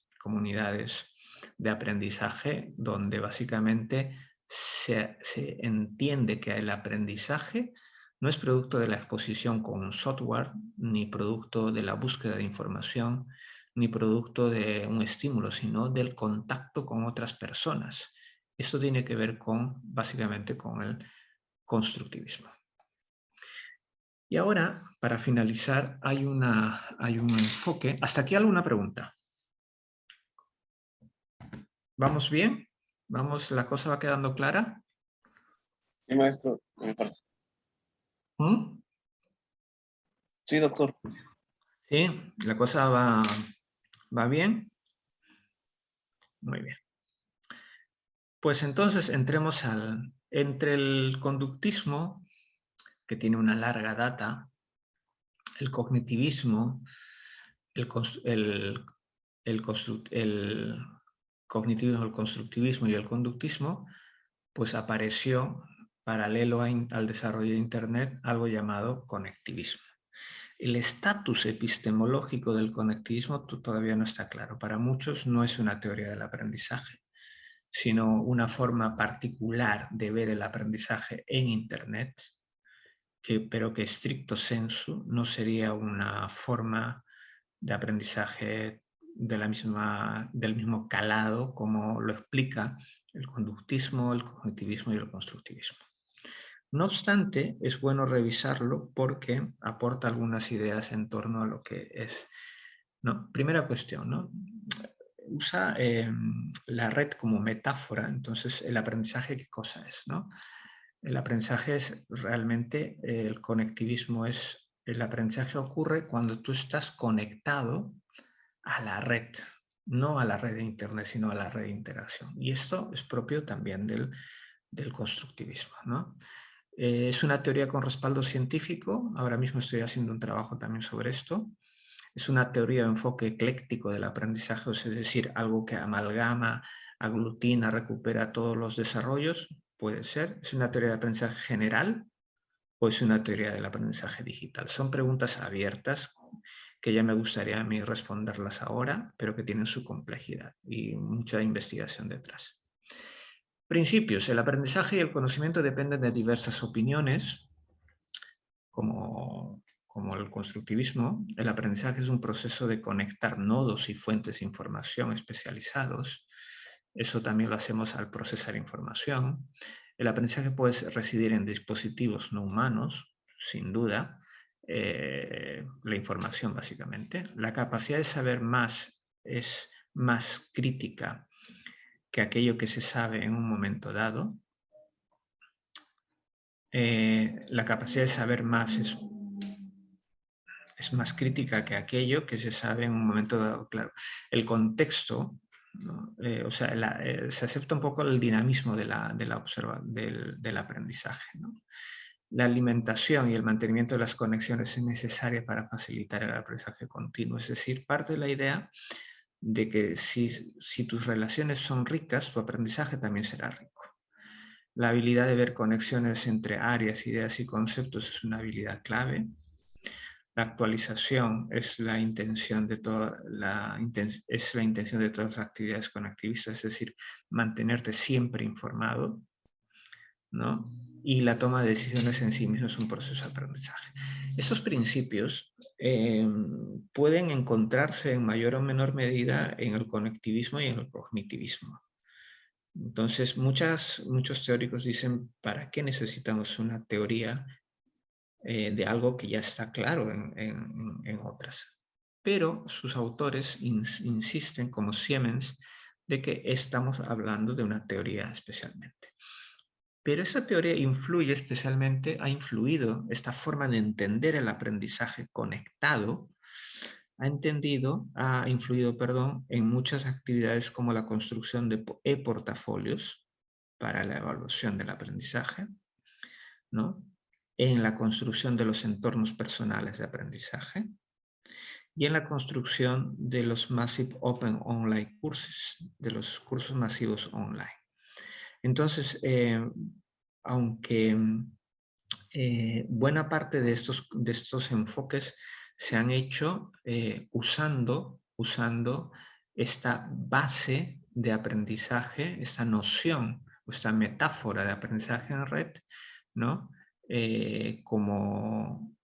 de aprendizaje donde básicamente se entiende que el aprendizaje no es producto de la exposición con un software, ni producto de la búsqueda de información, ni producto de un estímulo, sino del contacto con otras personas. Esto tiene que ver básicamente con el constructivismo. Y ahora, para finalizar, hay un enfoque. ¿Hasta aquí alguna pregunta? ¿Vamos bien? ¿La cosa va quedando clara? Sí, maestro, de mi parte. ¿Mm? Sí, doctor. Sí, la cosa va bien. Muy bien. Pues entonces entremos entre el conductismo, que tiene una larga data, el cognitivismo, el cognitivismo, el constructivismo y el conductismo, pues apareció paralelo al desarrollo de Internet algo llamado conectivismo. el estatus epistemológico del conectivismo todavía no está claro. Para muchos no es una teoría del aprendizaje, sino una forma particular de ver el aprendizaje en Internet, pero que stricto sensu no sería una forma de aprendizaje del mismo calado como lo explica el conductismo, el cognitivismo y el constructivismo. No obstante, es bueno revisarlo porque aporta algunas ideas en torno a lo que es, ¿no? Primera cuestión, ¿no? Usa la red como metáfora. Entonces, el aprendizaje, ¿qué cosa es, no? El aprendizaje es realmente, el conectivismo es, el aprendizaje ocurre cuando tú estás conectado a la red, no a la red de Internet, sino a la red de interacción. Y esto es propio también del constructivismo, ¿no? Es una teoría con respaldo científico. Ahora mismo estoy haciendo un trabajo también sobre esto. Es una teoría de enfoque ecléctico del aprendizaje, es decir, algo que amalgama, aglutina, recupera todos los desarrollos. Puede ser. Es una teoría de aprendizaje general o es una teoría del aprendizaje digital. Son preguntas abiertas que ya me gustaría a mí responderlas ahora, pero que tienen su complejidad y mucha investigación detrás. Principios. El aprendizaje y el conocimiento dependen de diversas opiniones, como el constructivismo. El aprendizaje es un proceso de conectar nodos y fuentes de información especializados. Eso también lo hacemos al procesar información. El aprendizaje puede residir en dispositivos no humanos, sin duda. La información, básicamente. La capacidad de saber más es más crítica que aquello que se sabe en un momento dado. La capacidad de saber más es más crítica que aquello que se sabe en un momento dado. Claro, el contexto, ¿no? O sea, se acepta un poco el dinamismo del aprendizaje, ¿no? La alimentación y el mantenimiento de las conexiones es necesaria para facilitar el aprendizaje continuo. Es decir, parte de la idea de que si tus relaciones son ricas, tu aprendizaje también será rico. La habilidad de ver conexiones entre áreas, ideas y conceptos es una habilidad clave. La actualización es la intención de la intención de todas las actividades conectivistas, es decir, mantenerte siempre informado, ¿no? Y la toma de decisiones en sí mismo es un proceso de aprendizaje. Estos principios pueden encontrarse en mayor o menor medida en el conectivismo y en el cognitivismo. Entonces, muchos teóricos dicen, ¿para qué necesitamos una teoría de algo que ya está claro en otras? Pero sus autores insisten, como Siemens, de que estamos hablando de una teoría especialmente. Pero esa teoría ha influido, esta forma de entender el aprendizaje conectado, ha influido, en muchas actividades como la construcción de e-portafolios para la evaluación del aprendizaje, ¿no? En la construcción de los entornos personales de aprendizaje y en la construcción de los Massive Open Online Courses, de los cursos masivos online. Entonces, aunque buena parte de estos enfoques se han hecho usando esta base de aprendizaje, esta noción, esta metáfora de aprendizaje en red, ¿no? Con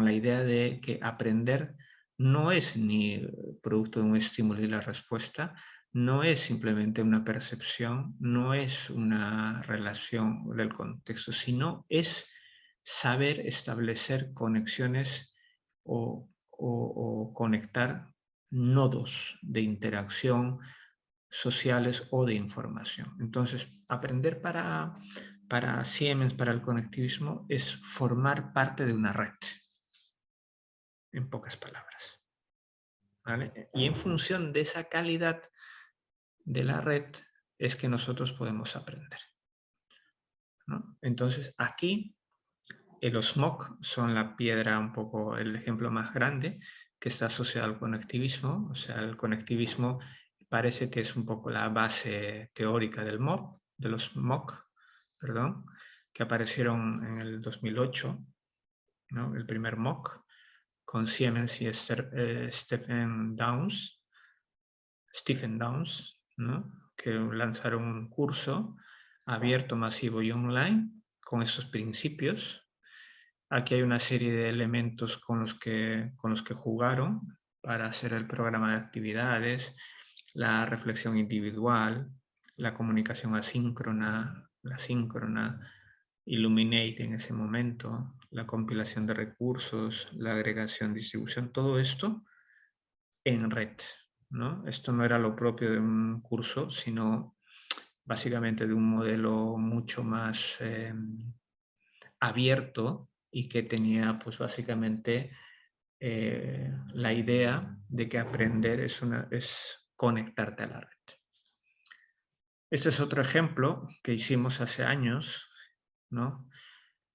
la idea de que aprender no es ni producto de un estímulo y la respuesta, no es simplemente una percepción, no es una relación del contexto, sino es saber establecer conexiones o conectar nodos de interacción sociales o de información. Entonces, aprender para Siemens, para el conectivismo, es formar parte de una red, en pocas palabras. ¿Vale? Y en función de esa calidad de la red es que nosotros podemos aprender, ¿no? Entonces, aquí los MOOC son la piedra, un poco el ejemplo más grande que está asociado al conectivismo. O sea, el conectivismo parece que es un poco la base teórica del MOOC, de los MOOC, perdón, que aparecieron en el 2008, ¿no? El primer MOOC con Siemens y Stephen Downes, ¿no? Que lanzaron un curso abierto, masivo y online con esos principios. Aquí hay una serie de elementos con los que jugaron para hacer el programa de actividades, la reflexión individual, la comunicación asíncrona, la síncrona, Illuminate en ese momento, la compilación de recursos, la agregación, distribución, todo esto en red, ¿no? Esto no era lo propio de un curso, sino básicamente de un modelo mucho más abierto y que tenía pues básicamente la idea de que aprender es conectarte a la red. Este es otro ejemplo que hicimos hace años, ¿no?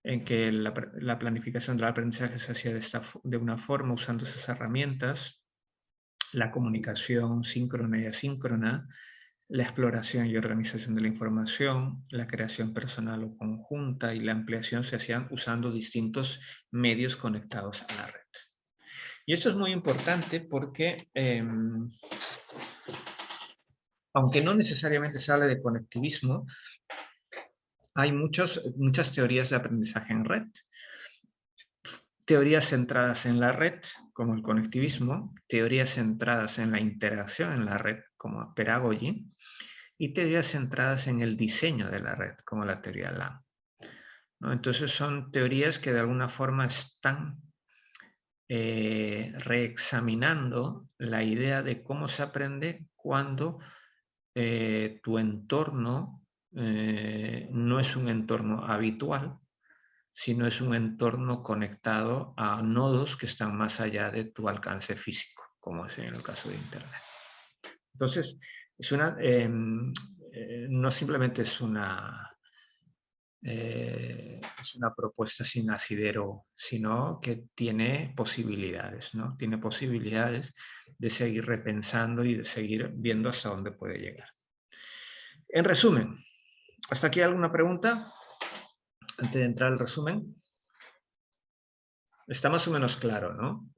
En que la planificación del aprendizaje se hacía de una forma, usando esas herramientas, la comunicación síncrona y asíncrona, la exploración y organización de la información, la creación personal o conjunta y la ampliación se hacían usando distintos medios conectados a la red. Y esto es muy importante porque, aunque no necesariamente se habla de conectivismo, hay muchas teorías de aprendizaje en red. Teorías centradas en la red, como el conectivismo, teorías centradas en la interacción en la red, como pedagogy, y teorías centradas en el diseño de la red, como la teoría LAM, ¿no? Entonces son teorías que de alguna forma están reexaminando la idea de cómo se aprende cuando tu entorno no es un entorno habitual, sino es un entorno conectado a nodos que están más allá de tu alcance físico, como es en el caso de Internet. Entonces, es no simplemente es una propuesta sin asidero, sino que tiene posibilidades, ¿no? Tiene posibilidades de seguir repensando y de seguir viendo hasta dónde puede llegar. En resumen, ¿hasta aquí alguna pregunta? Antes de entrar al resumen. Está más o menos claro, ¿no?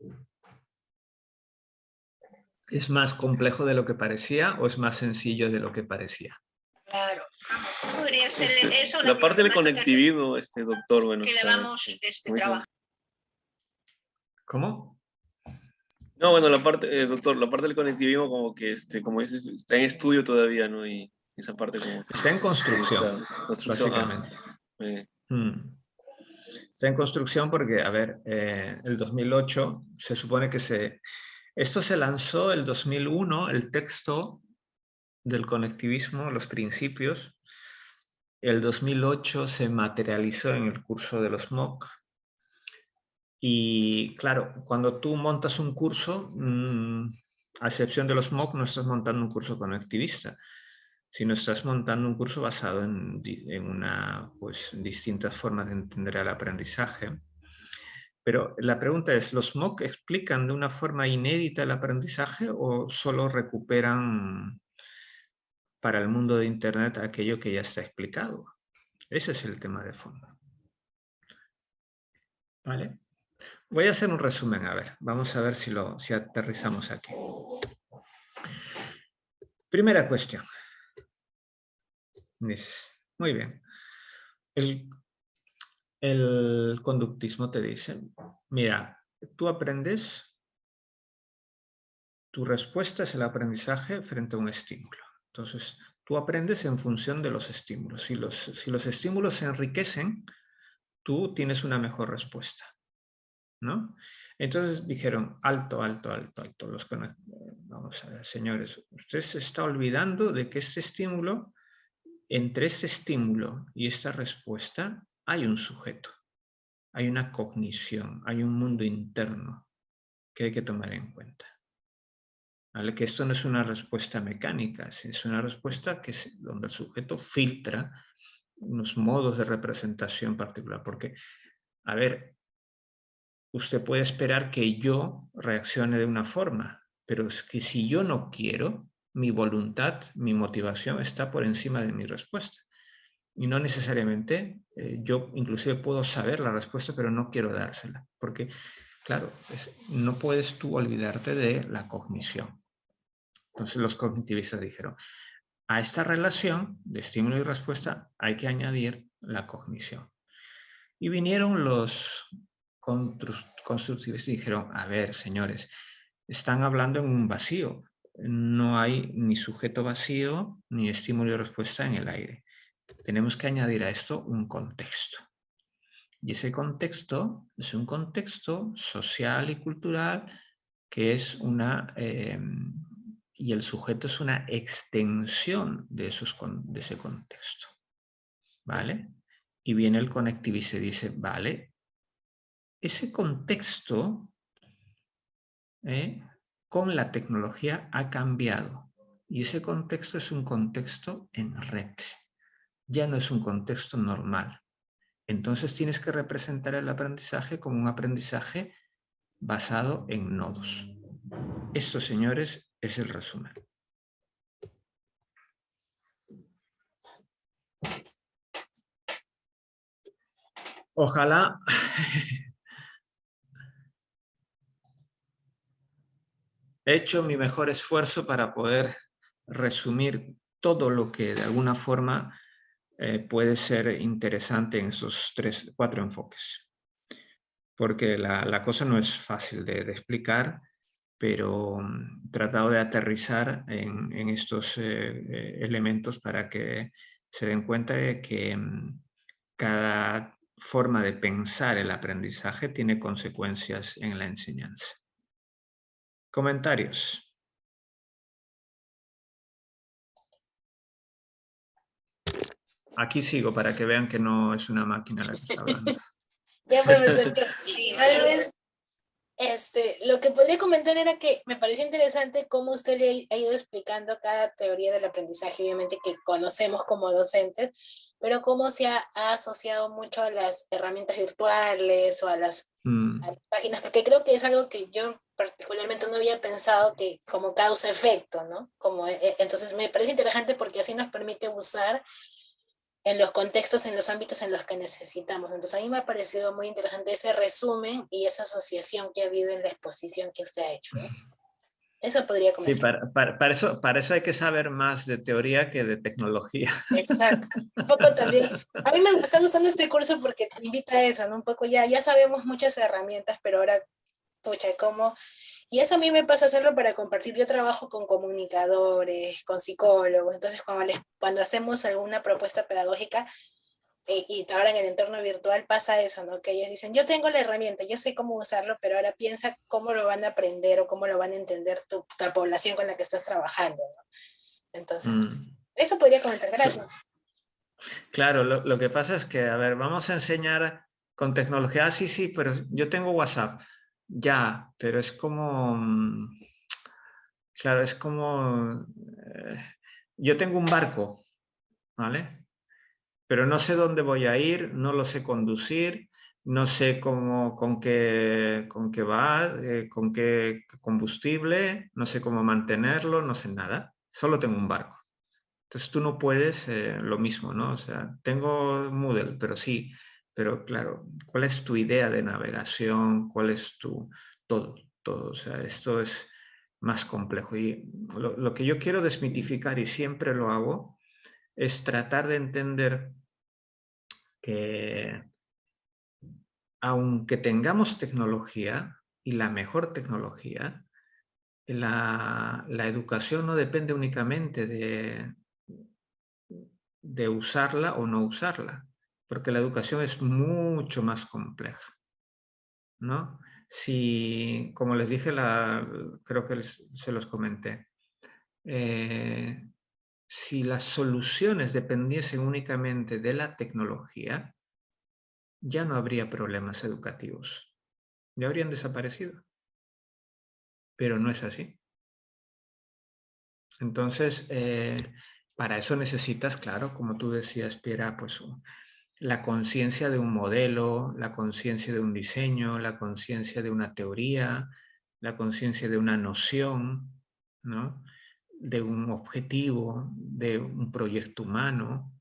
¿Es más complejo de lo que parecía o es más sencillo de lo que parecía? Claro, podría ser eso. La parte del conectivismo, doctor, bueno. Que debamos trabajar. ¿Cómo? No, bueno, la parte, doctor, la parte del conectivismo como que, como dices, está en estudio todavía, ¿no? Y esa parte como... Está en construcción, básicamente. Está en construcción porque, a ver, el 2008 se supone que esto se lanzó el 2001, el texto del conectivismo, los principios. El 2008 se materializó en el curso de los MOOC. Y claro, cuando tú montas un curso, a excepción de los MOOC, no estás montando un curso conectivista, sino estás montando un curso basado en distintas formas de entender el aprendizaje. Pero la pregunta es, ¿los MOOC explican de una forma inédita el aprendizaje o solo recuperan para el mundo de Internet aquello que ya está explicado? Ese es el tema de fondo. ¿Vale? Voy a hacer un resumen, a ver. Vamos a ver si aterrizamos aquí. Primera cuestión. Muy bien. El conductismo te dice, mira, tú aprendes, tu respuesta es el aprendizaje frente a un estímulo. Entonces, tú aprendes en función de los estímulos. Si los estímulos se enriquecen, tú tienes una mejor respuesta, ¿no? Entonces dijeron, alto. Vamos a ver, señores, usted se está olvidando de que entre este estímulo y esta respuesta hay un sujeto, hay una cognición, hay un mundo interno que hay que tomar en cuenta. ¿Vale? Que esto no es una respuesta mecánica, es una respuesta donde el sujeto filtra unos modos de representación particular. Porque, a ver, usted puede esperar que yo reaccione de una forma, pero es que si yo no quiero, mi voluntad, mi motivación está por encima de mi respuesta. Y no necesariamente, yo inclusive puedo saber la respuesta, pero no quiero dársela. Porque claro, no puedes tú olvidarte de la cognición. Entonces los cognitivistas dijeron, a esta relación de estímulo y respuesta hay que añadir la cognición. Y vinieron los constructivistas y dijeron, a ver, señores, están hablando en un vacío. No hay ni sujeto vacío ni estímulo y respuesta en el aire. Tenemos que añadir a esto un contexto. Y ese contexto es un contexto social y cultural que es y el sujeto es una extensión de ese contexto. ¿Vale? Y viene el conectivista y dice, vale, ese contexto con la tecnología ha cambiado. Y ese contexto es un contexto en red. Ya no es un contexto normal. Entonces tienes que representar el aprendizaje como un aprendizaje basado en nodos. Esto, señores, es el resumen. Ojalá he hecho mi mejor esfuerzo para poder resumir todo lo que de alguna forma puede ser interesante en esos 4 enfoques. Porque la cosa no es fácil de explicar, pero he tratado de aterrizar en estos elementos para que se den cuenta de que cada forma de pensar el aprendizaje tiene consecuencias en la enseñanza. ¿Comentarios? Aquí sigo para que vean que no es una máquina la que está hablando. Ya, profesor, tal vez lo que podría comentar era que me pareció interesante cómo usted le ha ido explicando cada teoría del aprendizaje, obviamente que conocemos como docentes, pero cómo se ha asociado mucho a las herramientas virtuales o a las páginas, porque creo que es algo que yo particularmente no había pensado que como causa-efecto, ¿no? Entonces me parece interesante porque así nos permite usar en los contextos, en los ámbitos en los que necesitamos. Entonces a mí me ha parecido muy interesante ese resumen y esa asociación que ha habido en la exposición que usted ha hecho, ¿no? Eso podría comentar. Sí, para eso hay que saber más de teoría que de tecnología. Exacto. Un poco también. A mí me está gustando este curso porque te invita a eso, ¿no? Un poco ya sabemos muchas herramientas, pero ahora, pucha, ¿cómo? Y eso a mí me pasa hacerlo para compartir. Yo trabajo con comunicadores, con psicólogos, entonces cuando hacemos alguna propuesta pedagógica y ahora en el entorno virtual pasa eso, ¿no? Que ellos dicen, yo tengo la herramienta, yo sé cómo usarlo, pero ahora piensa cómo lo van a aprender o cómo lo van a entender la población con la que estás trabajando, ¿no? Entonces, eso podría comentar. Gracias. Claro, lo que pasa es que, a ver, vamos a enseñar con tecnología. Sí, pero yo tengo WhatsApp. Ya, pero es como... Claro, es como... yo tengo un barco, ¿vale? Pero no sé dónde voy a ir, no lo sé conducir, no sé con qué va, con qué combustible, no sé cómo mantenerlo, no sé nada. Solo tengo un barco. Entonces tú no puedes lo mismo, ¿no? O sea, tengo Moodle, pero sí, pero claro, ¿cuál es tu idea de navegación? ¿Cuál es tu... todo? O sea, esto es más complejo. Y lo que yo quiero desmitificar, y siempre lo hago, es tratar de entender que aunque tengamos tecnología, y la mejor tecnología, la educación no depende únicamente de usarla o no usarla, porque la educación es mucho más compleja, ¿no? Si, como les dije, creo que se los comenté, si las soluciones dependiesen únicamente de la tecnología, ya no habría problemas educativos, ya habrían desaparecido, pero no es así. Entonces, para eso necesitas, claro, como tú decías, Piera, pues la conciencia de un modelo, la conciencia de un diseño, la conciencia de una teoría, la conciencia de una noción, ¿no? De un objetivo, de un proyecto humano.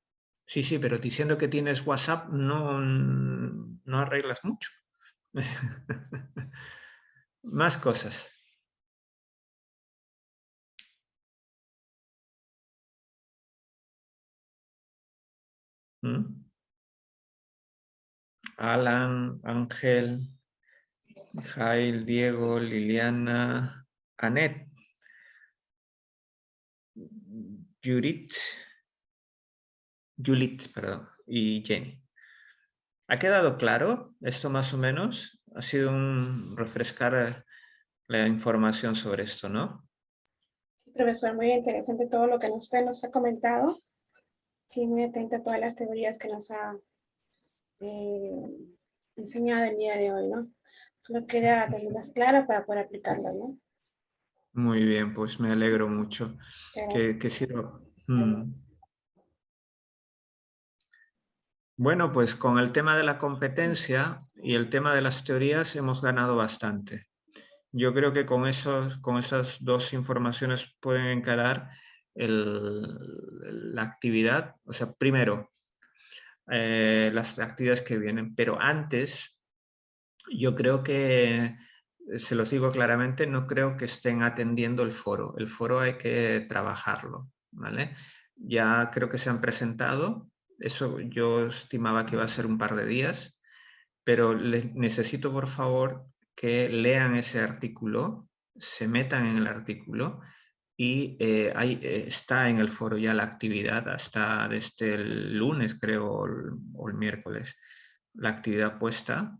Sí, pero diciendo que tienes WhatsApp no arreglas mucho. Más cosas. ¿Mm? Alan, Ángel, Jail, Diego, Liliana, Anet, Julit, perdón, y Jenny. ¿Ha quedado claro esto más o menos? Ha sido un refrescar la información sobre esto, ¿no? Sí, profesor, muy interesante todo lo que usted nos ha comentado. Sí, muy atenta a todas las teorías que nos ha enseñado el día de hoy, ¿no? Solo queda tenerlas claras para poder aplicarlas, ¿no? Muy bien, pues me alegro mucho Muchas gracias. que sirva. Bueno, pues con el tema de la competencia y el tema de las teorías hemos ganado bastante. Yo creo que con esas dos informaciones pueden encarar la actividad. O sea, primero, las actividades que vienen, pero antes, yo creo que, se los digo claramente, no creo que estén atendiendo el foro. El foro hay que trabajarlo, ¿vale? Ya creo que se han presentado. Eso yo estimaba que iba a ser un par de días, pero les necesito, por favor, que lean ese artículo, se metan en el artículo y ahí está en el foro ya la actividad hasta desde el lunes, creo, o el miércoles, la actividad puesta,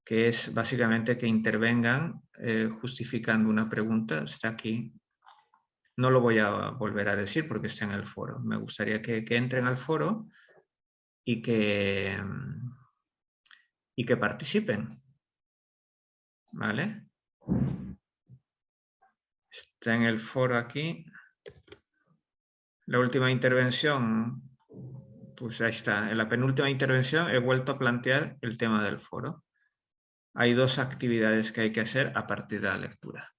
que es básicamente que intervengan justificando una pregunta. Está aquí. No lo voy a volver a decir porque está en el foro. Me gustaría que entren al foro y que participen. ¿Vale? Está en el foro aquí. La última intervención, pues ahí está. En la penúltima intervención he vuelto a plantear el tema del foro. Hay dos actividades que hay que hacer a partir de la lectura.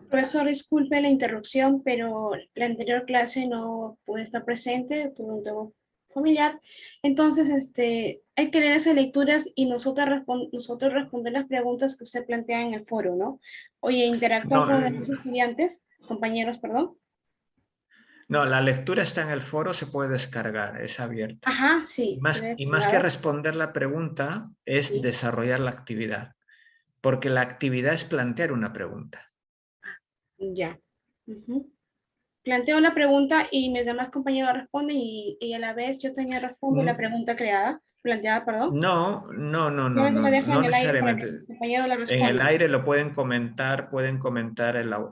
Profesor, disculpe la interrupción, pero la anterior clase no pude estar presente, tuve un tema familiar. Entonces, hay que leer esas lecturas y nosotros responder las preguntas que usted plantea en el foro, ¿no? Oye, interactuar con los estudiantes, compañeros, perdón. No, la lectura está en el foro, se puede descargar, es abierta. Ajá, sí. Y más que responder la pregunta, es Sí. desarrollar la actividad. Porque la actividad es plantear una pregunta. Ya. Planteo la pregunta y mis demás compañeros responden y a la vez yo también respondo la pregunta planteada, perdón. No No necesariamente. mis compañeros la En el responden. aire lo pueden comentar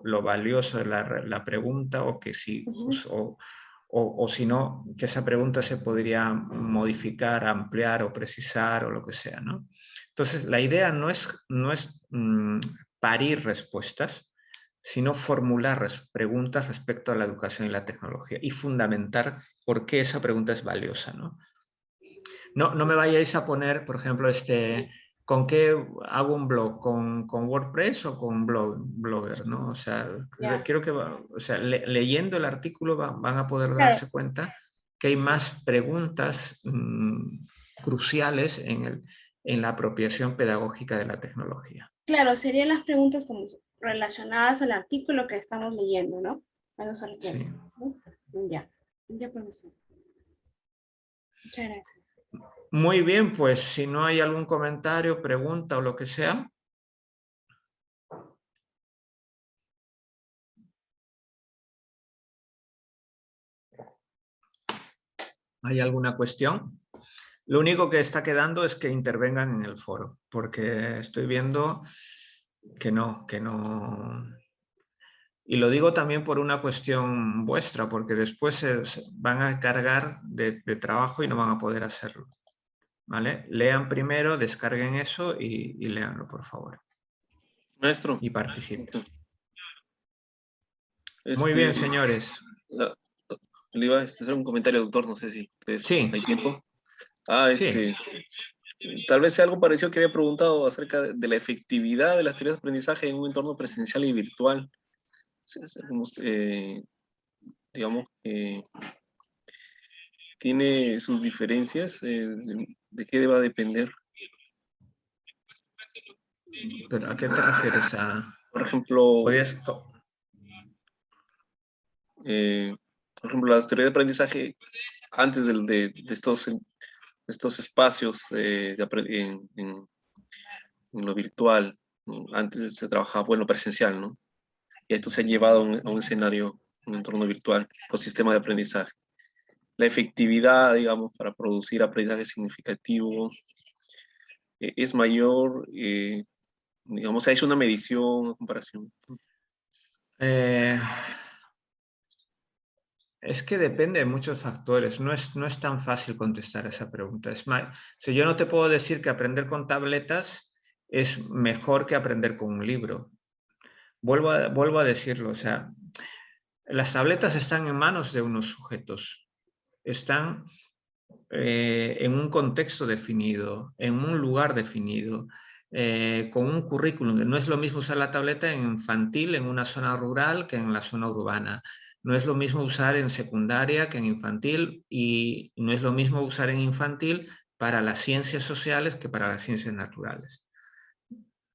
lo valioso de la pregunta o que sí, o si no, que esa pregunta se podría modificar, ampliar o precisar o lo que sea, ¿no? Entonces, la idea no es parir respuestas, sino formular preguntas respecto a la educación y la tecnología y fundamentar por qué esa pregunta es valiosa, ¿no? No me vayáis a poner, por ejemplo, ¿con qué hago un blog? ¿Con WordPress o con Blogger? ¿No? O sea, quiero que, leyendo el artículo van a poder darse cuenta que hay más preguntas cruciales en la apropiación pedagógica de la tecnología. Claro, serían las preguntas como relacionadas al artículo que estamos leyendo, ¿no? Sí. Ya, profesor. Muchas gracias. Muy bien, pues si no hay algún comentario, pregunta o lo que sea. ¿Hay alguna cuestión? Lo único que está quedando es que intervengan en el foro, porque estoy viendo que no. Y lo digo también por una cuestión vuestra, porque después se van a cargar de trabajo y no van a poder hacerlo. ¿Vale? Lean primero, descarguen eso y léanlo, por favor. Maestro. Y participen. Muy bien, señores. Le iba a hacer un comentario, doctor, no sé si hay tiempo. Sí. Tal vez sea algo parecido que había preguntado acerca de la efectividad de las teorías de aprendizaje en un entorno presencial y virtual. Digamos que tiene sus diferencias. ¿De qué deba depender? ¿Pero a qué te refieres? Por ejemplo, ¿Podrías... por ejemplo, la teoría de aprendizaje antes de estos espacios en lo virtual, antes se trabajaba, bueno, presencial, ¿no? Y esto se ha llevado a un escenario, un entorno virtual, con sistema de aprendizaje. La efectividad, digamos, para producir aprendizaje significativo es mayor, digamos, se ha hecho una medición, una comparación. Es que depende de muchos factores, no es tan fácil contestar esa pregunta. Es más, si yo no te puedo decir que aprender con tabletas es mejor que aprender con un libro. Vuelvo a decirlo, o sea, las tabletas están en manos de unos sujetos, están en un contexto definido, en un lugar definido, con un currículum. No es lo mismo usar la tableta en infantil en una zona rural que en la zona urbana. No es lo mismo usar en secundaria que en infantil y no es lo mismo usar en infantil para las ciencias sociales que para las ciencias naturales.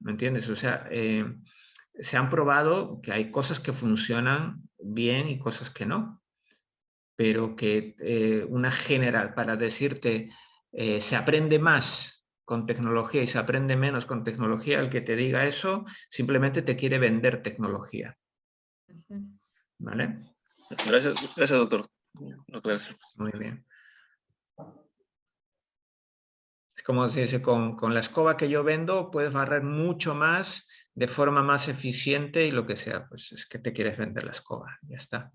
¿Me entiendes? O sea, se han probado que hay cosas que funcionan bien y cosas que no, pero que una general, para decirte, se aprende más con tecnología y se aprende menos con tecnología, el que te diga eso simplemente te quiere vender tecnología. ¿Vale? Gracias, doctor. Muy bien. Es como se dice, con la escoba que yo vendo puedes barrer mucho más, de forma más eficiente y lo que sea. Pues es que te quieres vender la escoba, ya está.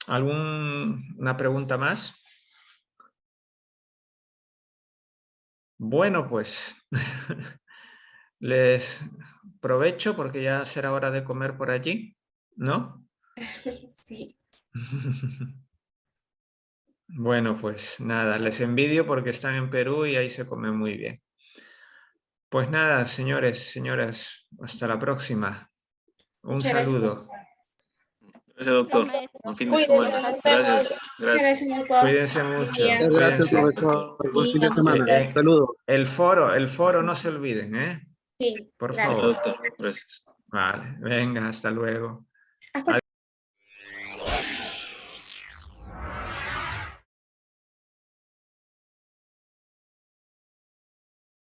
¿Alguna pregunta más? Bueno, pues les provecho porque ya será hora de comer por allí, ¿no? Sí. Bueno, pues nada, les envidio porque están en Perú y ahí se come muy bien. Pues nada, señores, señoras, hasta la próxima. Un saludo. Gracias, doctor. Un fin de semana. Gracias. Cuídense mucho. Gracias, Cuídense. profesor. Buen fin de semana. Saludos. El foro, no se olviden, ¿eh? Sí. Por Gracias. favor. Doctor, gracias. Vale, venga, hasta luego. Hasta